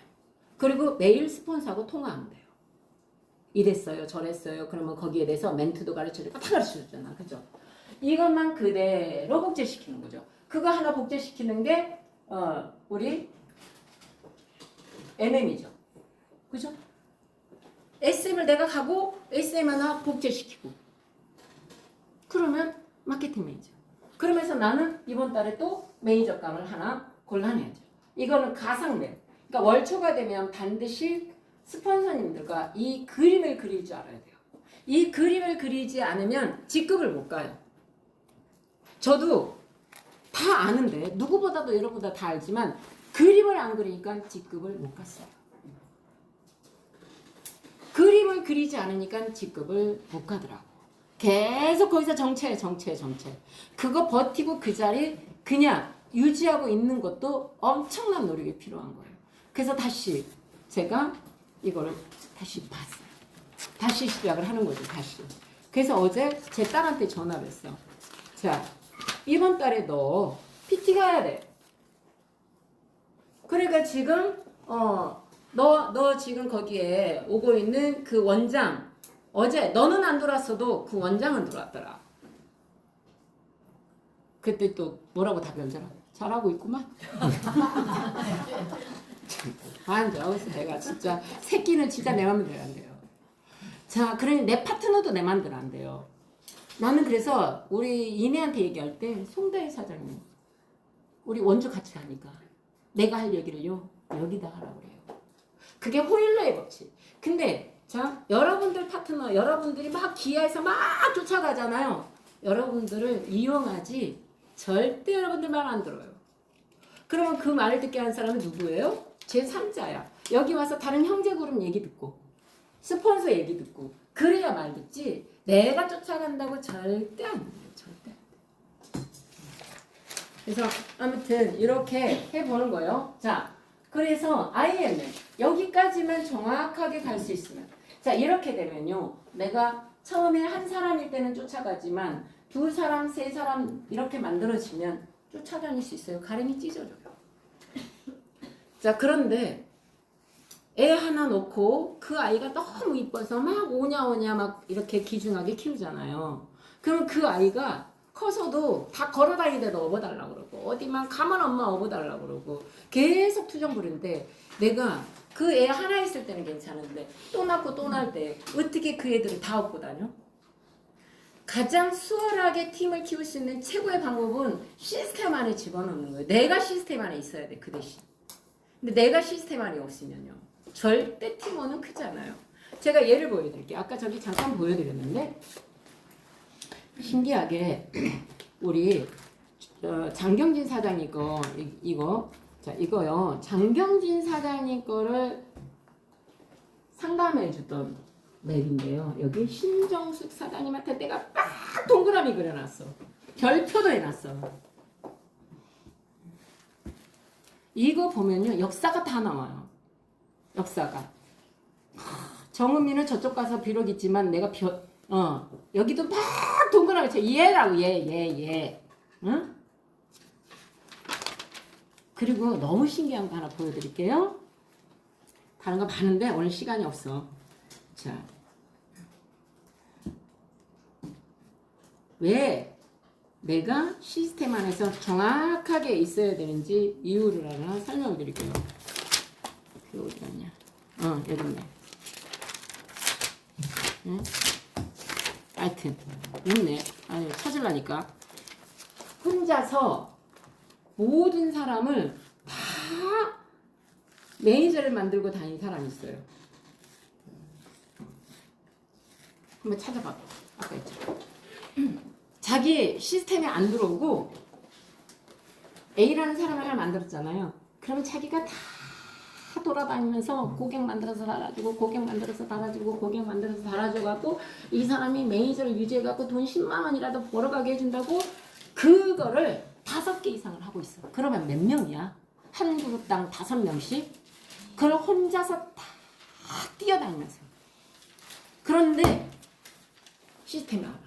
그리고 매일 스폰서하고 통화하면 돼요. 이랬어요, 저랬어요. 그러면 거기에 대해서 멘트도 가르쳐주고 다 가르쳐줬잖아, 그죠? 이것만 그대로 복제시키는 거죠. 그거 하나 복제시키는 게 우리 MM이죠, 그죠? SM을 내가 가고 SM 하나 복제시키고 그러면 마케팅 매니저. 그러면서 나는 이번 달에 또 매니저감을 하나 골라내야죠. 이거는 가상매. 그러니까 월초가 되면 반드시 스폰서님들과 이 그림을 그릴 줄 알아야 돼요. 이 그림을 그리지 않으면 직급을 못 가요. 저도 다 아는데 누구보다도 여러분보다 다 알지만 그림을 안 그리니까 직급을 못 갔어요. 그림을 그리지 않으니까 직급을 못 가더라고. 계속 거기서 정체. 그거 버티고 그 자리 그냥 유지하고 있는 것도 엄청난 노력이 필요한 거예요. 그래서 다시 제가 이거를 다시 봤어요. 다시 시작을 하는 거죠, 다시. 그래서 어제 제 딸한테 전화를 했어. 자, 이번 달에 너 PT 가야 돼. 그러니까 지금 너 지금 거기에 오고 있는 그 원장 어제 너는 안 들어왔어도 그 원장은 들어왔더라. 그때 또 뭐라고 답변 줄 알아? 잘하고 있구만. 안 잘하고 있어. 내가 진짜 새끼는 진짜 내 맘대로 안 돼요. 자, 그러니 내 파트너도 내 맘대로 안 돼요. 나는 그래서 우리 이내한테 얘기할 때 송다희 사장님 우리 원주 같이 가니까 내가 할 얘기를요 여기다 하라고 그래요. 그게 호일러의 법칙. 근데 자, 여러분들 파트너, 여러분들이 막 기아에서 막 쫓아가잖아요. 여러분들을 이용하지 절대 여러분들 말 안 들어요. 그러면 그 말을 듣게 한 사람은 누구예요? 제3자야. 여기 와서 다른 형제그룹 얘기 듣고 스폰서 얘기 듣고 그래야 말 듣지 내가 쫓아간다고 절대 안 돼요. 절대 안 돼. 그래서 아무튼 이렇게 해보는 거예요. 자, 그래서 IMM 여기까지만 정확하게 갈 수 있으면 자 이렇게 되면요 내가 처음에 한 사람일 때는 쫓아가지만 2사람, 3사람 이렇게 만들어지면 쫓아다닐 수 있어요. 가랭이 찢어져요. 자 그런데 애 하나 놓고 그 아이가 너무 이뻐서 막 오냐오냐 막 이렇게 귀중하게 키우잖아요. 그럼 그 아이가 커서도 다 걸어다니는데도 업어달라고 그러고 어디만 가면 엄마 업어달라고 그러고 계속 투정 부리는데 내가 그 애 하나 있을 때는 괜찮은데 또 낳고 또 낳을 때 어떻게 그 애들을 다 업고 다녀? 가장 수월하게 팀을 키울 수 있는 최고의 방법은 시스템 안에 집어넣는 거예요. 내가 시스템 안에 있어야 돼 그 대신. 근데 내가 시스템 안에 없으면요 절대 팀원은 크잖아요. 제가 예를 보여드릴게요. 아까 저기 잠깐 보여드렸는데 신기하게 우리 장경진 사장님 거 이거 자 이거요 장경진 사장님 거를 상담해 주던 맵인데요. 여기 신정숙 사장님한테 내가 막 동그라미 그려놨어. 별표도 해놨어. 이거 보면요 역사가 다 나와요. 역사가 정은미는 저쪽 가서 비록 있지만 내가 여기도 막 동그라미 쳐. 얘라고 얘. 응? 그리고 너무 신기한 거 하나 보여드릴게요. 다른 거 많은데 오늘 시간이 없어. 자, 왜 내가 시스템 안에서 정확하게 있어야 되는지 이유를 하나 설명을 드릴게요. 그 어디 갔냐? 여기 있네. 응? 하여튼 있네. 아니 찾으려니까 혼자서 모든 사람을 다 매니저를 만들고 다니는 사람이 있어요. 한번 찾아봐. 아까 있죠. 자기 시스템에 안 들어오고 A라는 사람을 하나 만들었잖아요. 그러면 자기가 다 돌아다니면서 고객 만들어서 달아주고 고객 만들어서 달아주고 고객 만들어서 달아줘갖고 이 사람이 매니저를 유지해갖고 돈 10만 원이라도 벌어가게 해준다고 그거를 5개 이상을 하고 있어. 그러면 몇 명이야? 한 그룹당 5명씩? 그걸 혼자서 다 뛰어다니면서. 그런데 시스템이 안 와.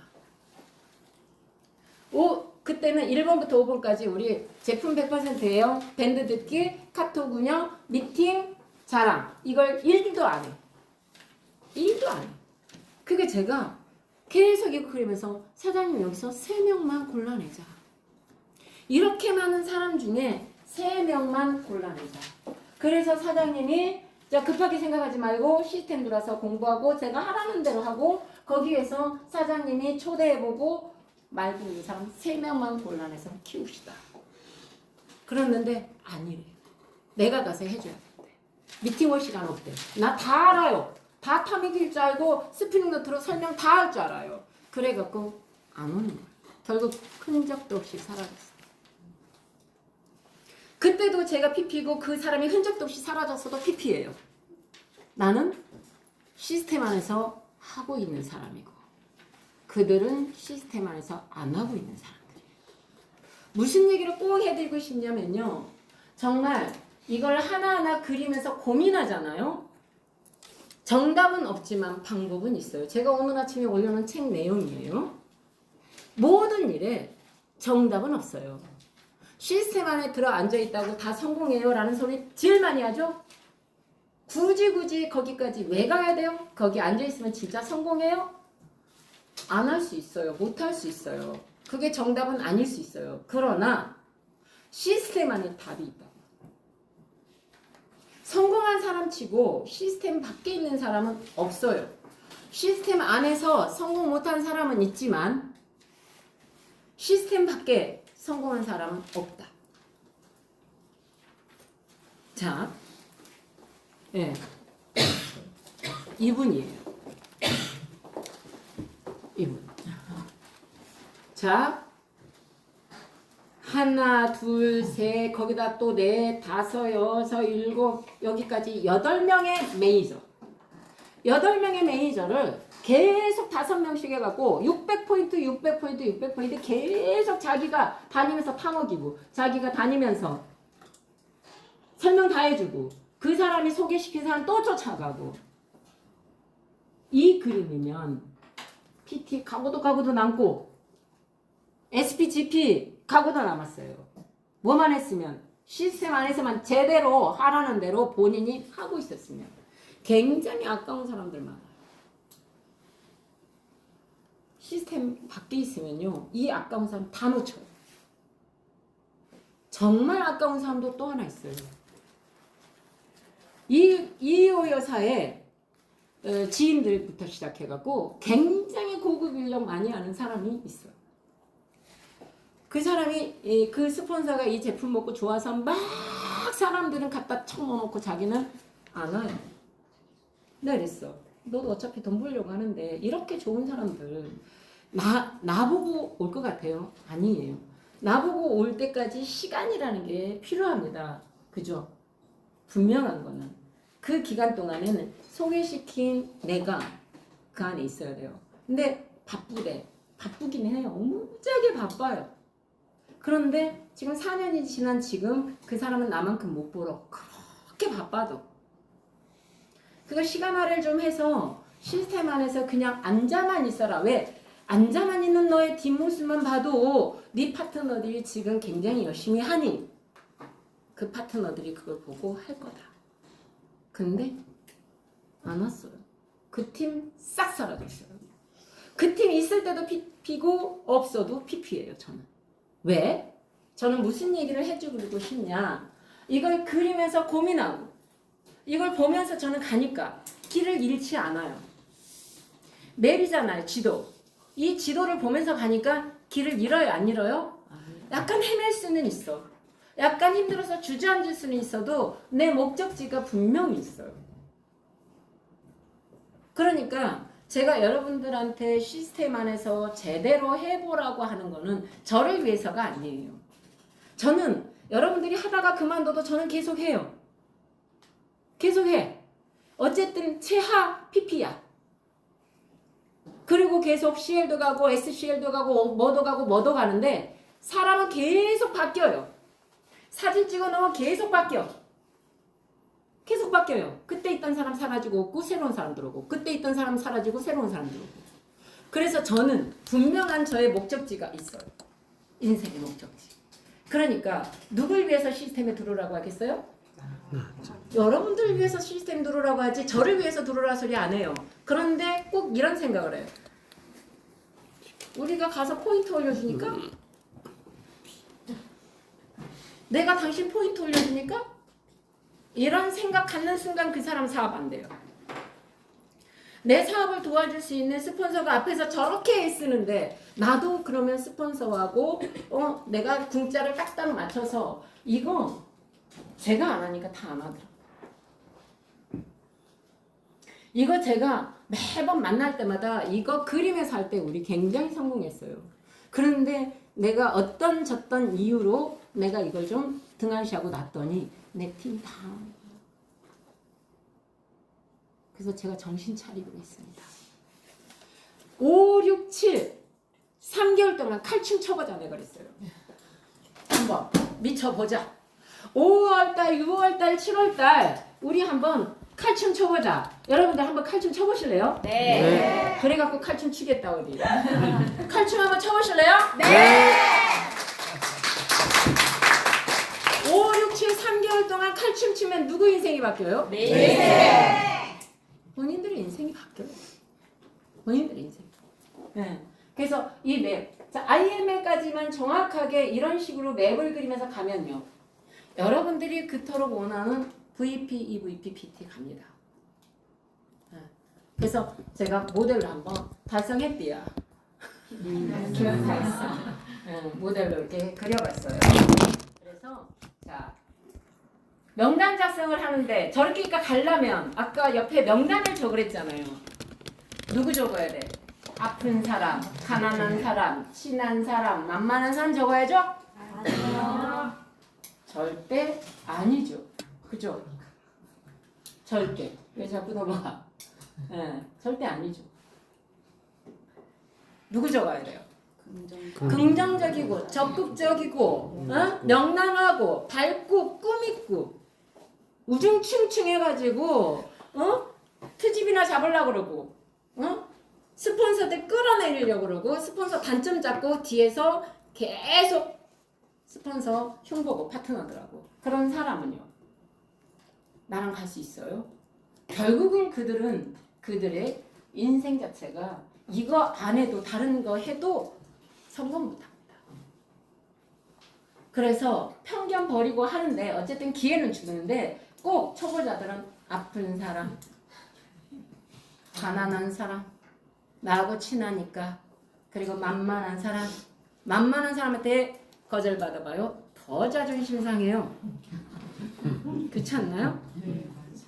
그때는 1번부터 5번까지 우리 제품 100%예요. 밴드 듣기, 카톡 운영, 미팅, 자랑. 이걸 1도 안 해. 1도 안 해. 그게 제가 계속 이거 그리면서 사장님 여기서 3명만 골라내자. 이렇게 많은 사람 중에 3명만 골라내자. 그래서 사장님이 자 급하게 생각하지 말고 시스템 들어와서 공부하고 제가 하라는 대로 하고 거기에서 사장님이 초대해보고 말고 이 사람 3명만 골라내서 키웁시다. 그랬는데 아니래. 내가 가서 해줘야 된대. 미팅 올 시간 없대. 나 다 알아요. 다 타미길 줄 알고 스프링 노트로 설명 다 할 줄 알아요. 그래갖고 안 오는 거야. 결국 흔적도 없이 사라졌어. 그때도 제가 PP고 그 사람이 흔적도 없이 사라졌어도 PP예요. 나는 시스템 안에서 하고 있는 사람이고 그들은 시스템 안에서 안 하고 있는 사람들이에요. 무슨 얘기를 꼭 해드리고 싶냐면요. 정말 이걸 하나하나 그리면서 고민하잖아요. 정답은 없지만 방법은 있어요. 제가 오늘 아침에 올려놓은 책 내용이에요. 모든 일에 정답은 없어요. 시스템 안에 들어 앉아있다고 다 성공해요 라는 소리 제일 많이 하죠. 굳이 거기까지 왜 가야 돼요? 거기 앉아있으면 진짜 성공해요? 안 할 수 있어요. 못 할 수 있어요. 그게 정답은 아닐 수 있어요. 그러나 시스템 안에 답이 있다고. 성공한 사람 치고 시스템 밖에 있는 사람은 없어요. 시스템 안에서 성공 못한 사람은 있지만 시스템 밖에 성공한 사람은 없다. 자, 예, 이분이에요. 이분. 자, 하나, 둘, 셋, 거기다 또 넷, 다섯, 여섯, 일곱, 여기까지 8명의 매니저. 8명의 매니저를 계속 5명씩 해갖고 600포인트 계속 자기가 다니면서 파먹이고 자기가 다니면서 설명 다 해주고 그 사람이 소개시킨 사람 또 쫓아가고 이 그림이면 PT 가고도 남고 SPGP 가고도 남았어요. 뭐만 했으면 시스템 안에서만 제대로 하라는 대로 본인이 하고 있었으면 굉장히 아까운 사람들 많아요. 시스템 밖에 있으면요 이 아까운 사람 다 놓쳐요. 정말 아까운 사람도 또 하나 있어요. 이호 여사의 지인들부터 시작해갖고 굉장히 고급 인력 많이 아는 사람이 있어요. 그 사람이 그 스폰서가 이 제품 먹고 좋아서 막 사람들은 갖다 쳐놓고 자기는 안 와요. 내가 그랬어. 너도 어차피 돈 벌려고 하는데 이렇게 좋은 사람들 나보고 올 것 같아요? 아니에요. 나보고 올 때까지 시간이라는 게 필요합니다. 그죠? 분명한 거는 그 기간 동안에는 소개시킨 내가 그 안에 있어야 돼요. 근데 바쁘대. 바쁘긴 해요. 무지하게 바빠요. 그런데 지금 4년이 지난 지금 그 사람은 나만큼 못 벌어. 그렇게 바빠도. 그거 시간화를 좀 해서 시스템 안에서 그냥 앉아만 있어라. 왜? 앉아만 있는 너의 뒷모습만 봐도 네 파트너들이 지금 굉장히 열심히 하니 그 파트너들이 그걸 보고 할 거다. 근데 안 왔어요. 그 팀 싹 사라졌어요. 그 팀 있을 때도 PP고 없어도 PP예요. 저는. 왜? 저는 무슨 얘기를 해주고 싶냐. 이걸 그리면서 고민하고 이걸 보면서 저는 가니까 길을 잃지 않아요. 맵이잖아요. 지도. 이 지도를 보면서 가니까 길을 잃어요? 안 잃어요? 약간 헤맬 수는 있어. 약간 힘들어서 주저앉을 수는 있어도 내 목적지가 분명히 있어요. 그러니까 제가 여러분들한테 시스템 안에서 제대로 해보라고 하는 거는 저를 위해서가 아니에요. 저는 여러분들이 하다가 그만둬도 저는 계속해요. 계속해. 어쨌든 최하 PP야. 그리고 계속 CL도 가고 SCL도 가고 뭐도 가고 뭐도 가는데 사람은 계속 바뀌어요. 사진 찍어 놓으면 계속 바뀌어. 계속 바뀌어요. 그때 있던 사람 사라지고 없고 새로운 사람 들어오고 그때 있던 사람 사라지고 새로운 사람 들어오고. 그래서 저는 분명한 저의 목적지가 있어요. 인생의 목적지. 그러니까 누굴 위해서 시스템에 들어오라고 하겠어요? 여러분들 위해서 시스템 들어오라고 하지 저를 위해서 들어오라 소리 안 해요. 그런데 꼭 이런 생각을 해요. 우리가 가서 포인트 올려주니까 내가 당신 포인트 올려주니까 이런 생각 갖는 순간 그 사람 사업 안 돼요. 내 사업을 도와줄 수 있는 스폰서가 앞에서 저렇게 애쓰는데 나도 그러면 스폰서하고 내가 궁자를 딱딱 맞춰서 이거 제가 안 하니까 다 안 하더라고요. 이거 제가 매번 만날 때마다 이거 그림에서 할 때 우리 굉장히 성공했어요. 그런데 내가 어떤 저떤 이유로 내가 이걸 좀 등한시하고 놨더니 내 팀 다. 그래서 제가 정신 차리고 있습니다. 5, 6, 7 3개월 동안 칼춤 쳐보자 내가 그랬어요. 한번 미쳐보자. 5월달, 6월달, 7월달 우리 한번 칼춤 쳐보자. 여러분들 한번 칼춤 쳐보실래요? 네. 그래갖고 칼춤 추겠다 우리. 칼춤 한번 쳐보실래요? 네. 5, 6, 7, 3개월 동안 칼춤 추면 누구 인생이 바뀌어요? 네. 본인들의 인생이 바뀌어요. 본인들의 인생. 네. 그래서 이 맵, 자, IMM까지만 정확하게 이런 식으로 맵을 그리면서 가면요. 여러분들이 그토록 원하는 VP, EVP, PT 갑니다. 네. 그래서 제가 모델로 한번 달성했대요. 기억 다 있어. 네, 모델로 이렇게 그려봤어요. 그래서 자 명단 작성을 하는데 저렇게 가려면 아까 옆에 명단을 적으랬잖아요. 누구 적어야 돼? 아픈 사람, 가난한 사람, 친한 사람, 만만한 사람 적어야죠? 아니요. 절대 아니죠. 그죠? 절대. 왜 자꾸 넘어가? 절대 아니죠. 누구 적어야 돼요? 긍정적이고 적극적이고 명랑하고 밝고 꿈있고 우중충충 해가지고 트집이나 잡으려고 그러고 스폰서들 끌어내리려고 그러고 스폰서 단점 잡고 뒤에서 계속 스폰서 흉보고 파트너들하고 그런 사람은요 나랑 갈 수 있어요? 결국은 그들은 그들의 인생 자체가 이거 안 해도 다른 거 해도 성공 못합니다. 그래서 편견 버리고 하는데 어쨌든 기회는 주는데 꼭 초보자들은 아픈 사람, 가난한 사람, 나하고 친하니까 그리고 만만한 사람한테 거절받아봐요. 더 자존심 상해요. 그렇지 않나요?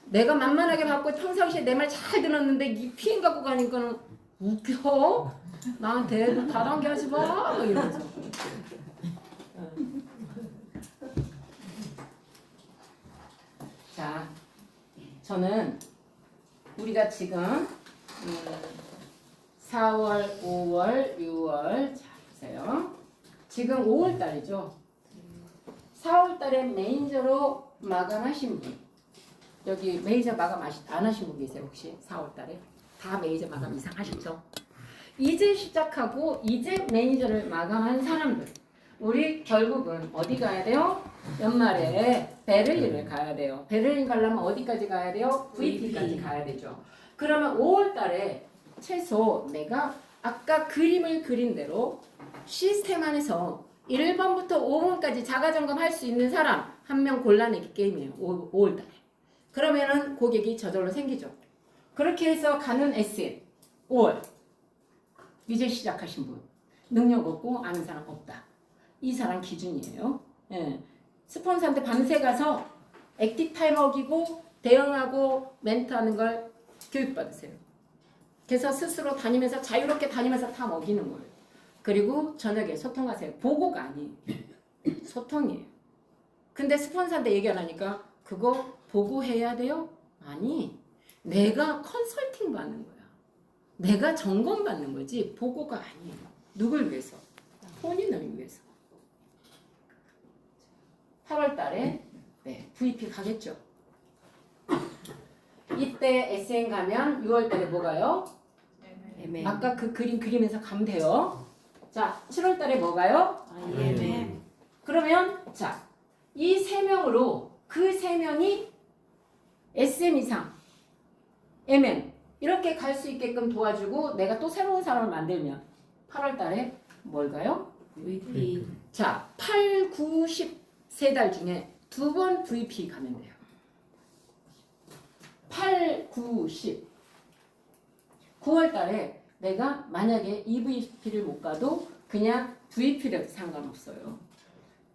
내가 만만하게 받고 평상시에 내 말 잘 들었는데 이 피해 갖고 가니까는 웃겨? 나한테 다단계 하지 마 이러면서. 자, 저는 우리가 지금 4월, 5월, 6월 자 보세요. 지금 5월 달이죠. 4월 달에 매니저로 마감하신 분 여기 매니저 마감 안 하신 분 계세요 혹시? 4월 달에 다 매니저 마감 이상 하셨죠? 이제 시작하고 이제 매니저를 마감한 사람들 우리 결국은 어디 가야 돼요? 연말에 베를린을 가야 돼요. 베를린 가려면 어디까지 가야 돼요? VP까지 가야 되죠. 그러면 5월 달에 최소 내가 아까 그림을 그린 대로 시스템 안에서 1번부터 5번까지 자가점검 할 수 있는 사람 한 명 골라내기 게임이에요. 5월 달에. 그러면은 고객이 저절로 생기죠. 그렇게 해서 가는 SM 5월 이제 시작하신 분 능력 없고 아는 사람 없다. 이 사람 기준이에요. 예. 스폰서한테 밤새 가서 액티브 타임 어기고 대응하고 멘트하는 걸 교육받으세요. 그래서 스스로 다니면서 자유롭게 다니면서 다 먹이는 거예요. 그리고 저녁에 소통하세요. 보고가 아니에요. 소통이에요. 근데 스폰서한테 얘기 안 하니까 그거 보고해야 돼요? 아니, 내가 컨설팅 받는 거야. 내가 점검 받는 거지 보고가 아니에요. 누굴 위해서? 본인을 위해서. 8월 달에 네, VP 가겠죠. 이때 SM 가면 6월 달에 뭐가요? 아까 그 그림 그리면서 가면 돼요. 자, 7월 달에 뭐가요? 그러면 자, 이 세 명으로 그 세 명이 SM 이상, MM 이렇게 갈 수 있게끔 도와주고 내가 또 새로운 사람을 만들면 8월 달에 뭘까요? VP. 자, 8, 9, 10 세 달 중에 두 번 VP 가면 돼요. 8, 9, 10 9월 달에 내가 만약에 EVP를 못 가도 그냥 VP라도 상관없어요.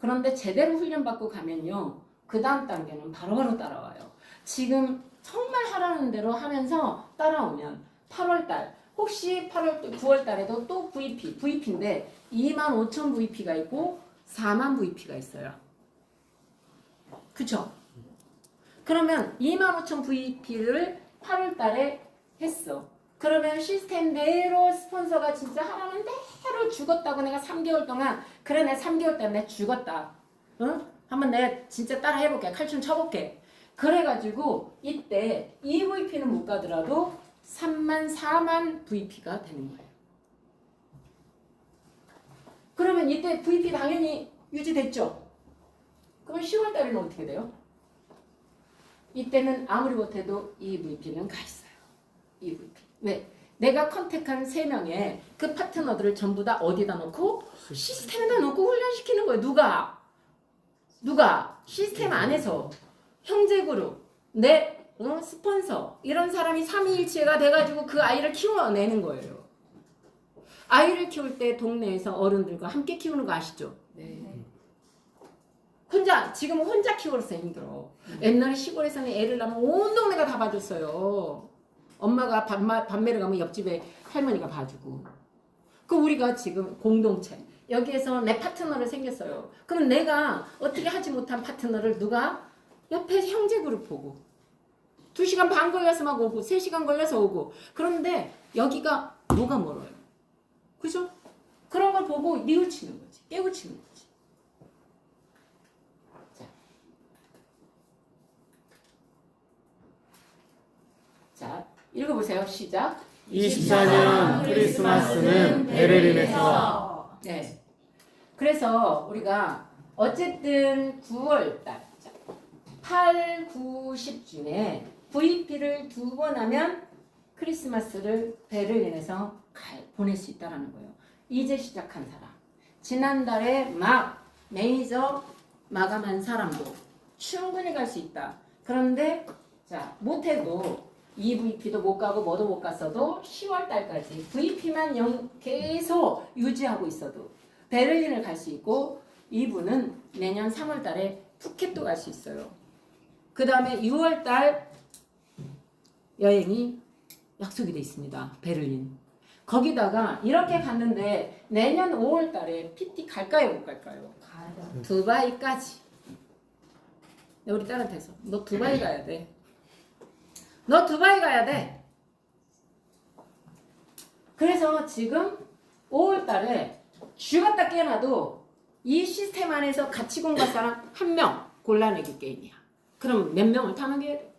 그런데 제대로 훈련받고 가면요. 그 다음 단계는 바로바로 따라와요. 지금 정말 하라는 대로 하면서 따라오면 8월 달 혹시 9월 달에도 또 VP인데 25,000 VP가 있고 4만 VP가 있어요. 그쵸? 그러면 25,000 VP를 8월 달에 했어. 그러면 시스템대로 스폰서가 진짜 하라는 대로 죽었다고 내가 3개월 동안 그래 내 3개월 때문에 죽었다. 응? 한번 내가 진짜 따라 해볼게. 칼춤 쳐볼게. 그래가지고 이때 EVP는 못 가더라도 3만 4만 VP가 되는 거예요. 그러면 이때 VP 당연히 유지됐죠? 그럼 10월 달에는 어떻게 돼요? 이때는 아무리 못해도 EVP는 가 있어요. EVP. 왜? 내가 컨택한 3명의 그 파트너들을 전부 다 어디다 놓고? 시스템에다 놓고 훈련시키는 거예요. 누가? 시스템 안에서 형제그룹, 내 스폰서 이런 사람이 삼위일체가 돼가지고 그 아이를 키워내는 거예요. 아이를 키울 때 동네에서 어른들과 함께 키우는 거 아시죠? 네. 지금 혼자 키우로서 힘들어. 옛날에 시골에서는 애를 낳으면 온 동네가 다 봐줬어요. 엄마가 밤매를 가면 옆집에 할머니가 봐주고. 그 우리가 지금 공동체. 여기에서 내 파트너를 생겼어요. 그럼 내가 어떻게 하지 못한 파트너를 누가 옆에 형제 그룹 보고 2시간 반 걸려서 막 오고 3시간 걸려서 오고. 그런데 여기가 뭐가 멀어요. 그죠? 그런 걸 보고 뉘우치는 거지. 깨우치는 거지. 자, 읽어보세요. 시작. 24년 크리스마스는 베를린에서. 네. 그래서 우리가 어쨌든 9월달 8, 9, 10 중에 VP를 2번 하면 크리스마스를 베를린에서 보낼 수 있다는 거예요. 이제 시작한 사람. 지난달에 막 매니저 마감한 사람도 충분히 갈 수 있다. 그런데 자 못해도 EVP도 못 가고 뭐도 못 갔어도 10월 달까지 VP만 계속 유지하고 있어도 베를린을 갈 수 있고 이분은 내년 3월 달에 푸켓도 갈 수 있어요. 그 다음에 6월 달 여행이 약속이 돼 있습니다. 베를린. 거기다가 이렇게 갔는데 내년 5월 달에 PT 갈까요? 못 갈까요? 가요. 두바이까지. 우리 딸한테서 너 두바이 가야 돼. 너 두바이 가야 돼. 그래서 지금 5월 달에 죽었다 깨어나도 이 시스템 안에서 같이 공부할 사람 1명 골라내기 게임이야. 그럼 몇 명을 타는 게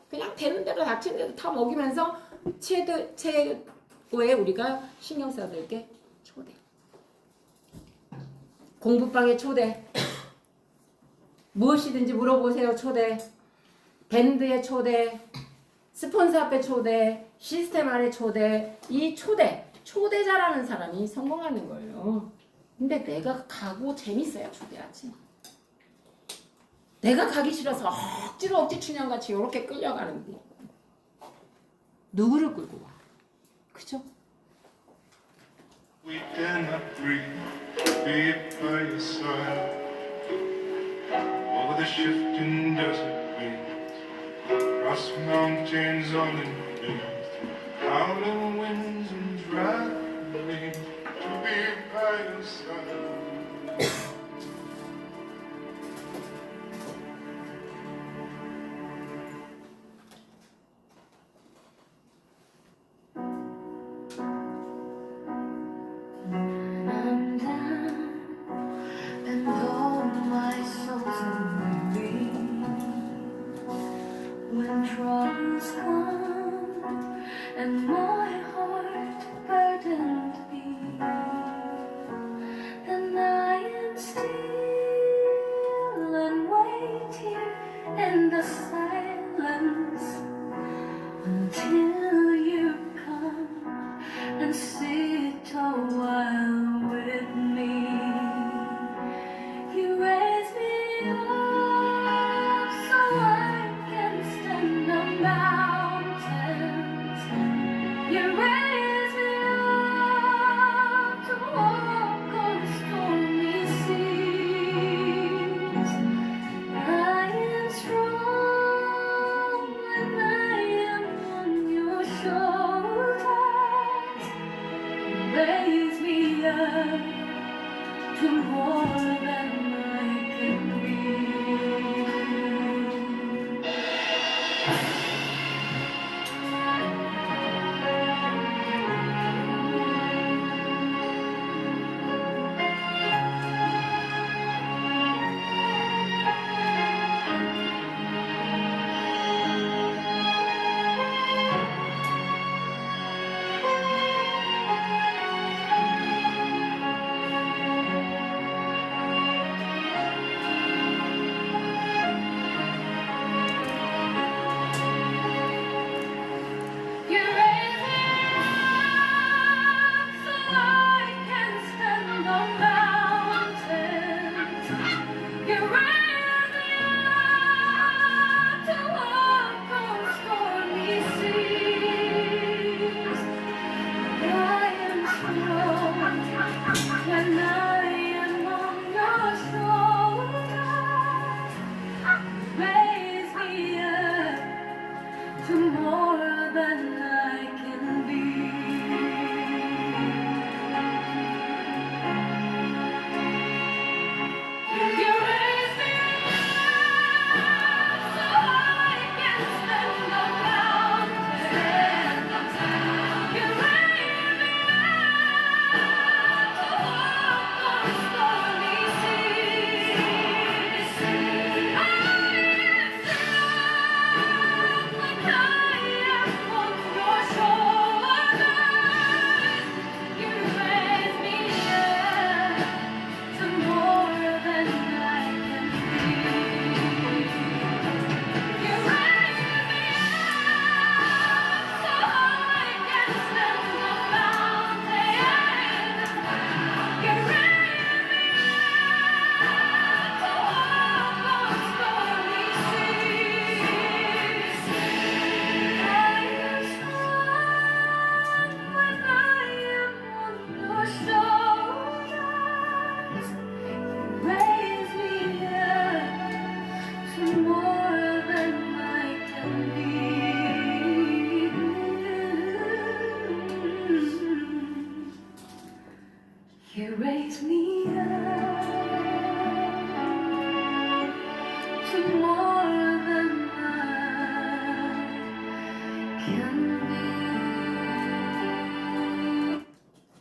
그냥 되는 대로 닥치는 대로 다 먹이면서 최고의 우리가 신경 써야 될 게 초대. 공부방에 초대. 무엇이든지 물어보세요. 초대. 밴드에 초대. 스폰서 앞에 초대. 시스템 안에 초대. 이 초대자라는 사람이 성공하는 거예요. 근데 내가 가고 재밌어야 초대하지. 내가 가기 싫어서 억지로 억지춘향같이 이렇게 끌려가는데 누구를 끌고 와? 그죠? We cannot breathe, be by your side. Over the shifting desert winds, across mountains on and through howling winds and drag me to be by your side. I'm down, and all my soul's weary. When troubles come, and my heart burdened be, then I am still and wait here in the silence until you come and sit a while with me. You raise me up so I can stand on mountains. You raise me up to walk on stormy seas. I am strong when I am on your shoulders. Raise me up to more than I can be. You raise me up so I can stand on mountains. You raise me up to walk on stormy seas. I am strong when I am on your shoulders. Raise me up to more than I can be. You raise me up so I can stand on mountains. You raise me up to walk on stormy seas. I am strong when I am on your shoulders. You raise me up to more than I can be. You raise me up so I can stand on mountains. You raise me up to walk on stormy seas. I am strong when I am on your shoulders. Raise me up to more than I can be. You raise me up to more than I can be.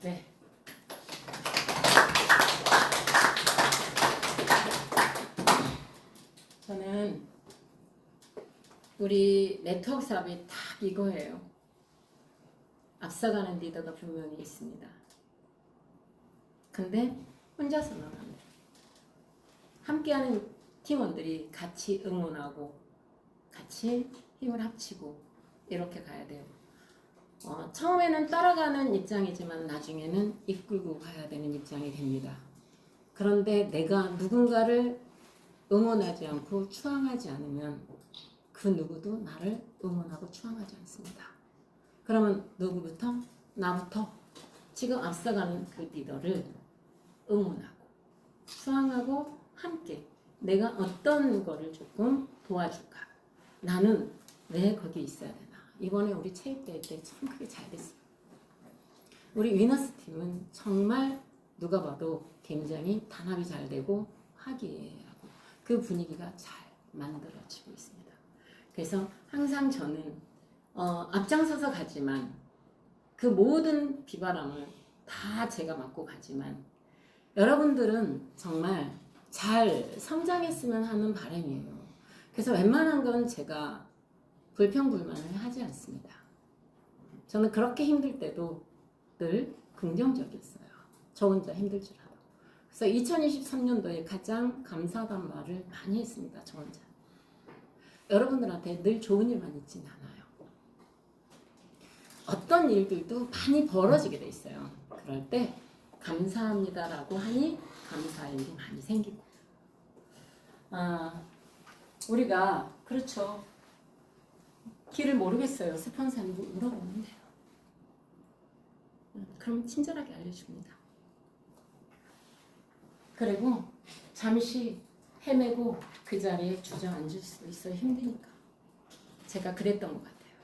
네. 저는 우리 네트워크 사업이 딱 이거예요. 앞서가는 리더가 분명히 있습니다. 근데 혼자서는 안 돼요. 함께하는 팀원들이 같이 응원하고 같이 힘을 합치고 이렇게 가야 돼요. 처음에는 따라가는 입장이지만 나중에는 이끌고 가야 되는 입장이 됩니다. 그런데 내가 누군가를 응원하지 않고 추앙하지 않으면 그 누구도 나를 응원하고 추앙하지 않습니다. 그러면 누구부터? 나부터 지금 앞서가는 그 리더를 응원하고 추앙하고 함께 내가 어떤 거를 조금 도와줄까? 나는 왜 거기 있어야 되나? 이번에 우리 체육대회 때 참 그게 잘 됐어요. 우리 위너스 팀은 정말 누가 봐도 굉장히 단합이 잘 되고 화기애애하고 그 분위기가 잘 만들어지고 있습니다. 그래서 항상 저는 앞장서서 가지만 그 모든 비바람을 다 제가 맡고 가지만 여러분들은 정말 잘 성장했으면 하는 바람이에요. 그래서 웬만한 건 제가 불평불만을 하지 않습니다. 저는 그렇게 힘들 때도 늘 긍정적이었어요. 저 혼자 힘들 줄 알아. 그래서 2023년도에 가장 감사하다는 말을 많이 했습니다. 저 혼자. 여러분들한테 늘 좋은 일만 있진 않아요. 어떤 일들도 많이 벌어지게 돼 있어요. 그럴 때 감사합니다라고 하니 감사할 일이 많이 생기고. 우리가 그렇죠. 길을 모르겠어요. 스폰서한테 물어보면 돼요. 그럼 친절하게 알려줍니다. 그리고 잠시 헤매고 그 자리에 주저앉을 수도 있어요. 힘드니까. 제가 그랬던 것 같아요.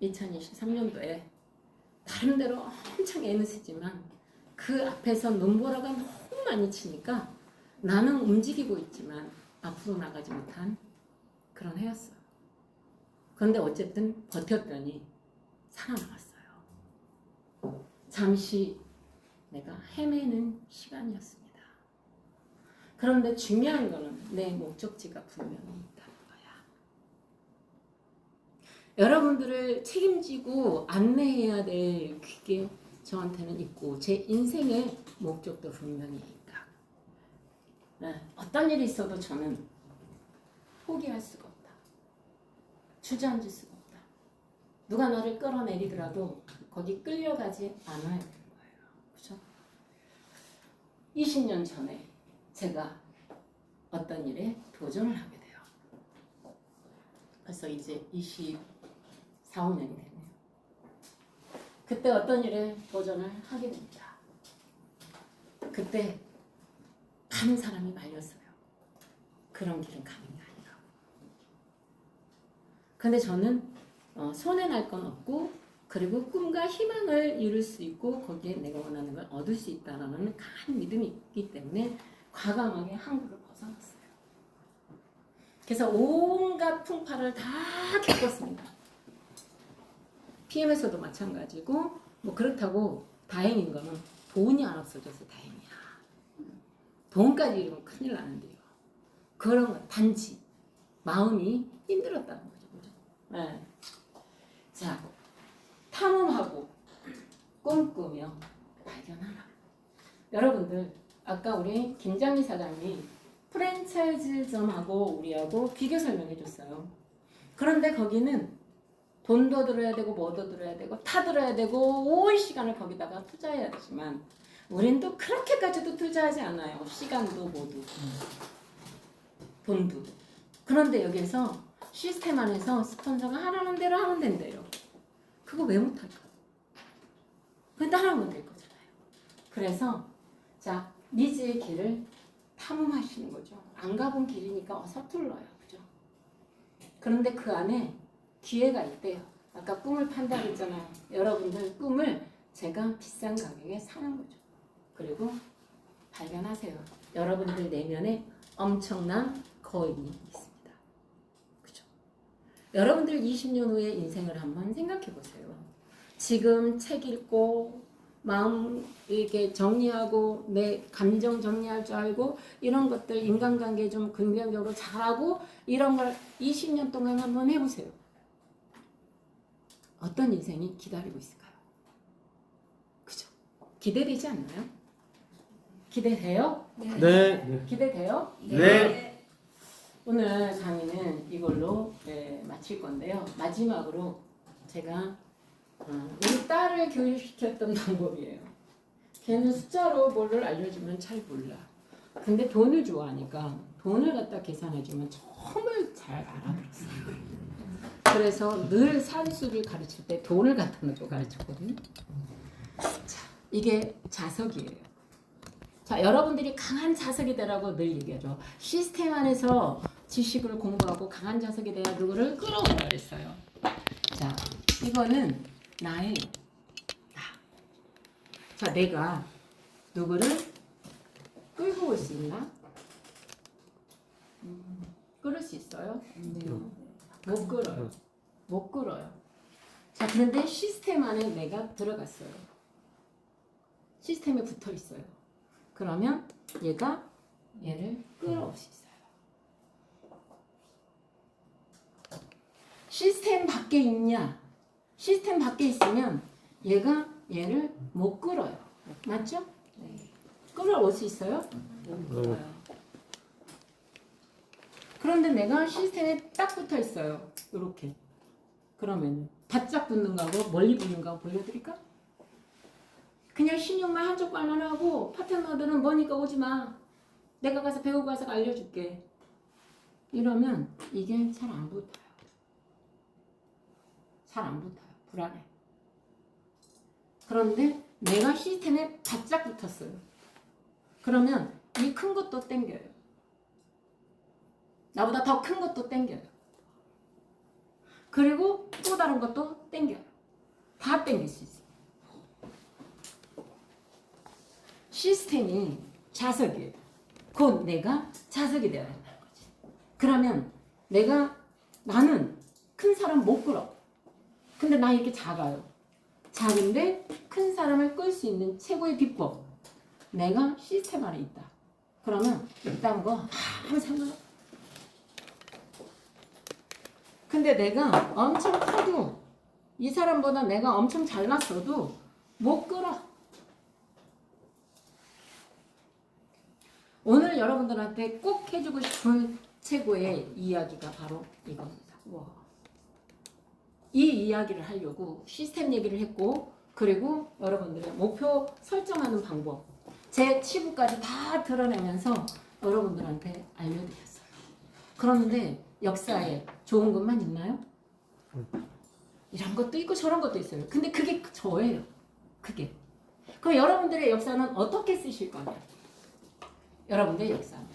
2023년도에 나름대로 엄청 애는 쓰지만 그 앞에서 눈보라가 너무 많이 치니까 나는 움직이고 있지만 앞으로 나가지 못한 그런 해였어요. 그런데 어쨌든 버텼더니 살아남았어요. 잠시 내가 헤매는 시간이었습니다. 그런데 중요한 거는 내 목적지가 분명히 있다는 거야. 여러분들을 책임지고 안내해야 될 그게 저한테는 있고 제 인생의 목적도 분명히 있다. 어떤 일이 있어도 저는 포기할 수가 없다. 주저앉을 수가 없다. 누가 나를 끌어내리더라도 거기 끌려가지 않아야 되는 거예요. 그렇죠? 20년 전에 제가 어떤 일에 도전을 하게 돼요. 벌써 이제 24, 5년이 됐네요. 그때 어떤 일에 도전을 하게 됩니다. 그때 많은 사람이 말렸어요. 그런 길은 가는 게 아니라고. 근데 저는 손해 날 건 없고 그리고 꿈과 희망을 이룰 수 있고 거기에 내가 원하는 걸 얻을 수 있다는 강한 믿음이 있기 때문에 과감하게 항구를 벗어났어요. 그래서 온갖 풍파를 다 겪었습니다. PM에서도 마찬가지고 뭐 그렇다고 다행인 거는 돈이 안 없어져서 다행이야. 돈까지 잃으면 큰일 나는데요. 그런 건 단지 마음이 힘들었다는 거죠. 그죠? 네. 자, 탐험하고 꿈꾸며 발견하라. 여러분들 아까 우리 김장미 사장님 프랜차이즈점하고 우리하고 비교 설명해 줬어요. 그런데 거기는 돈도 들어야 되고 뭐도 들어야 되고 다 들어야 되고 온 시간을 거기다가 투자해야 되지만 우린 또 그렇게까지도 투자하지 않아요. 시간도 모두 돈도. 그런데 여기서 시스템 안에서 스폰서가 하라는 대로 하면 된대요. 그거 왜 못할까? 그냥 따라하면 될 거잖아요. 그래서 자 미지의 길을 탐험하시는 거죠. 안 가본 길이니까 서툴러요. 그죠? 그런데 그 안에 기회가 있대요. 아까 꿈을 판다고 했잖아요. 여러분들 꿈을 제가 비싼 가격에 사는 거죠. 그리고 발견하세요. 여러분들 내면에 엄청난 거인이 있습니다. 그죠? 여러분들 20년 후의 인생을 한번 생각해 보세요. 지금 책 읽고 마음 이렇게 정리하고 내 감정 정리할 줄 알고 이런 것들 인간관계 좀 긍정적으로 잘하고 이런 걸 20년 동안 한번 해보세요. 어떤 인생이 기다리고 있을까요? 그죠? 기대되지 않나요? 기대돼요? 네. 기대돼요? 네. 오늘 강의는 이걸로 마칠 건데요. 마지막으로 제가 우리 딸을 교육시켰던 방법이에요. 걔는 숫자로 뭐를 알려주면 잘 몰라. 근데 돈을 좋아하니까 돈을 갖다 계산해주면 정말 잘 알아들었어요. 그래서 늘 산수를 가르칠 때 돈을 갖다 놓고 가르쳤거든요. 자, 이게 자석이에요. 자, 여러분들이 강한 자석이 되라고 늘 얘기하죠. 시스템 안에서 지식을 공부하고 강한 자석이 돼야 누구를 끌어오라 그랬어요. 자, 이거는 나예요. 나. 자, 내가 누구를 끌고 올 수 있나? 끌을 수 있어요? 못 끌어요. 못 끌어요. 자, 그런데 시스템 안에 내가 들어갔어요. 시스템에 붙어 있어요. 그러면 얘가 얘를 끌어올 수 있어요. 시스템 밖에 있냐? 시스템 밖에 있으면 얘가 얘를 못 끌어요. 맞죠? 끌어올 수 있어요? 못 끌어요. 그런데 내가 시스템에 딱 붙어 있어요. 이렇게. 그러면 바짝 붙는 거하고 멀리 붙는 거하고 보여드릴까? 그냥 신용만 한쪽 발만 하고 파트너들은 뭐니까 오지 마. 내가 가서 배우고 가서 알려줄게. 이러면 이게 잘 안 붙어요. 잘 안 붙어요. 불안해. 그런데 내가 시스템에 바짝 붙었어요. 그러면 이 큰 것도 땡겨요. 나보다 더 큰 것도 땡겨요. 그리고 또 다른 것도 땡겨요. 다 땡길 수 있어요. 시스템이 자석이에요. 곧 내가 자석이 되어야 한다는 거지. 그러면 나는 큰 사람 못 끌어. 근데 나 이렇게 작아요. 작은데 큰 사람을 끌 수 있는 최고의 비법. 내가 시스템 안에 있다. 그러면 이딴 거 아무 상관없어. 근데 내가 엄청 커도 이 사람보다 내가 엄청 잘났어도 못 끌어. 오늘 여러분들한테 꼭 해주고 싶은 최고의 이야기가 바로 이겁니다. 이 이야기를 하려고 시스템 얘기를 했고, 그리고 여러분들의 목표 설정하는 방법, 제 치부까지 다 드러내면서 여러분들한테 알려드렸어요. 그런데 역사에 좋은 것만 있나요? 이런 것도 있고 저런 것도 있어요. 근데 그게 저예요. 그게. 그럼 여러분들의 역사는 어떻게 쓰실 거냐? 여러분들의 역사는.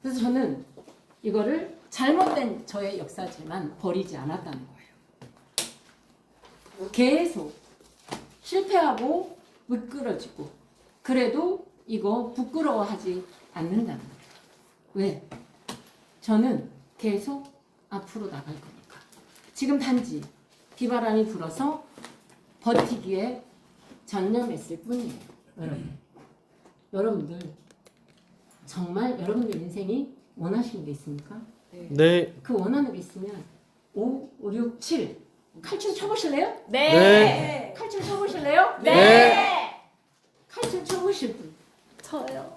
그래서 저는 이거를 잘못된 저의 역사지만 버리지 않았다는 거예요. 계속 실패하고 미끄러지고 그래도 이거 부끄러워하지 않는다는 거예요. 왜? 저는 계속 앞으로 나갈 거니까. 지금 단지 비바람이 불어서 버티기에 전념했을 뿐이에요. 여러분들 정말 여러분들 인생이 원하시는 게 있습니까? 네. 그 원하는 게 있으면 5, 6, 7 칼춤 쳐보실래요? 네. 칼춤 쳐보실래요? 네. 칼춤 쳐보실 분. 저요.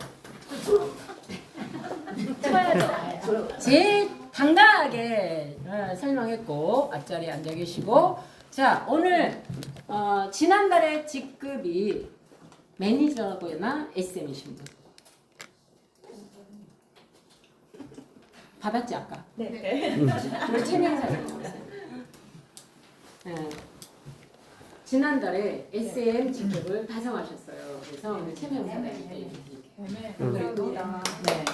제 당당하게 설명했고 앞자리에 앉아 계시고, 자 오늘 지난달에 직급이 매니저거나 SM이신 분 받았지 아까? 네. 우리 최명사님 나왔어요. 지난달에 SM 직급을 달성하셨어요. 그래서 오늘 최명사님께 얘기해드릴게요. 감사합니다. 네.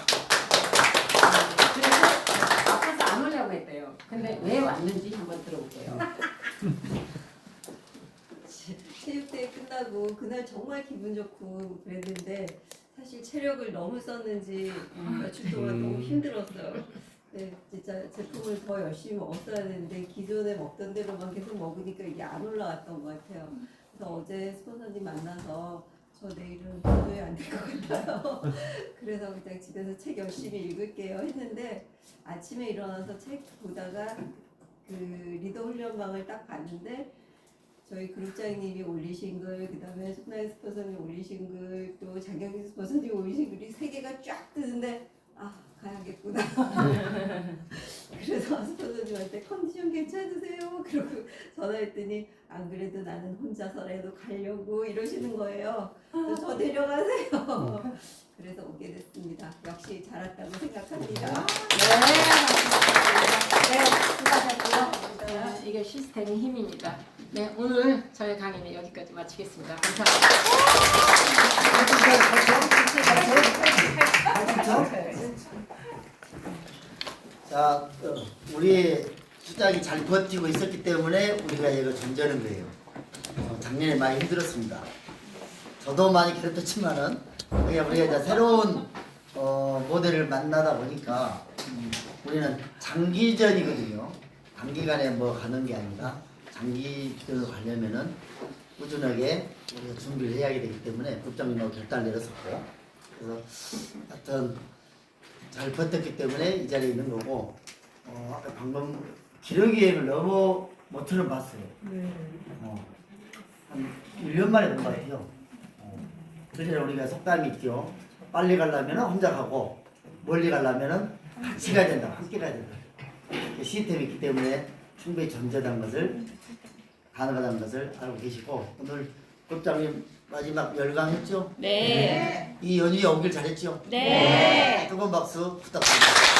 그래서 앞에서 안 오려고 했대요. 근데 왜 왔는지 한번 들어볼게요. 체육대회 끝나고 그날 정말 기분 좋고 그랬는데 사실 체력을 너무 썼는지 며칠 동안 너무 힘들었어요. 네, 진짜 제품을 더 열심히 먹었어야 되는데 기존에 먹던 대로만 계속 먹으니까 이게 안 올라왔던 것 같아요. 그래서 어제 스폰서님 만나서 저 내일은 도저히 안 될 것 같아요. 그래서 그냥 집에서 책 열심히 읽을게요 했는데 아침에 일어나서 책 보다가 그 리더 훈련방을 딱 봤는데 저희 그룹장님이 올리신 글, 그 다음에 손나인 스폰서님이 올리신 글, 또 장경민 스폰서님이 올리신 글이 세 개가 쫙 뜨는데 아 가야겠구나. 그래서 스폰서님한테 컨디션 괜찮으세요? 그러고 전화했더니 안 그래도 나는 혼자서라도 가려고 이러시는 거예요. 그래서 저 데려가세요. 그래서 오게 됐습니다. 역시 잘 왔다고 생각합니다. 네, 수고하셨고요. 이게 시스템의 힘입니다. 네, 오늘 저희 강의는 여기까지 마치겠습니다. 감사합니다. 자, 우리 수장이 잘 버티고 있었기 때문에 우리가 이걸 전제하는 거예요. 작년에 많이 힘들었습니다. 저도 많이 괴롭혔지만은 그냥 우리가 이제 새로운 모델을 만나다 보니까 우리는 장기전이거든요. 단기간에 뭐 가는 게 아니라 장기전으로 가려면은 꾸준하게 우리가 준비를 해야 되기 때문에 국장님하고 결단을 내렸었고, 그래서 하여튼 잘 버텼기 때문에 이 자리에 있는 거고, 아까 방금 기록여행을 너무 모처럼 봤어요. 한 1년 만에 본 것 같아요. 그래서 우리가 속담이 있죠. 빨리 가려면 혼자 가고 멀리 가려면 같이 가야 된다. 함께 가야 된다. 시스템이 있기 때문에 충분히 전제된 것을 가능하다는 것을 알고 계시고, 오늘 국장님 마지막 열강했죠? 네. 이 연휴에 오길 잘했죠? 네. 뜨거운 박수 부탁드립니다.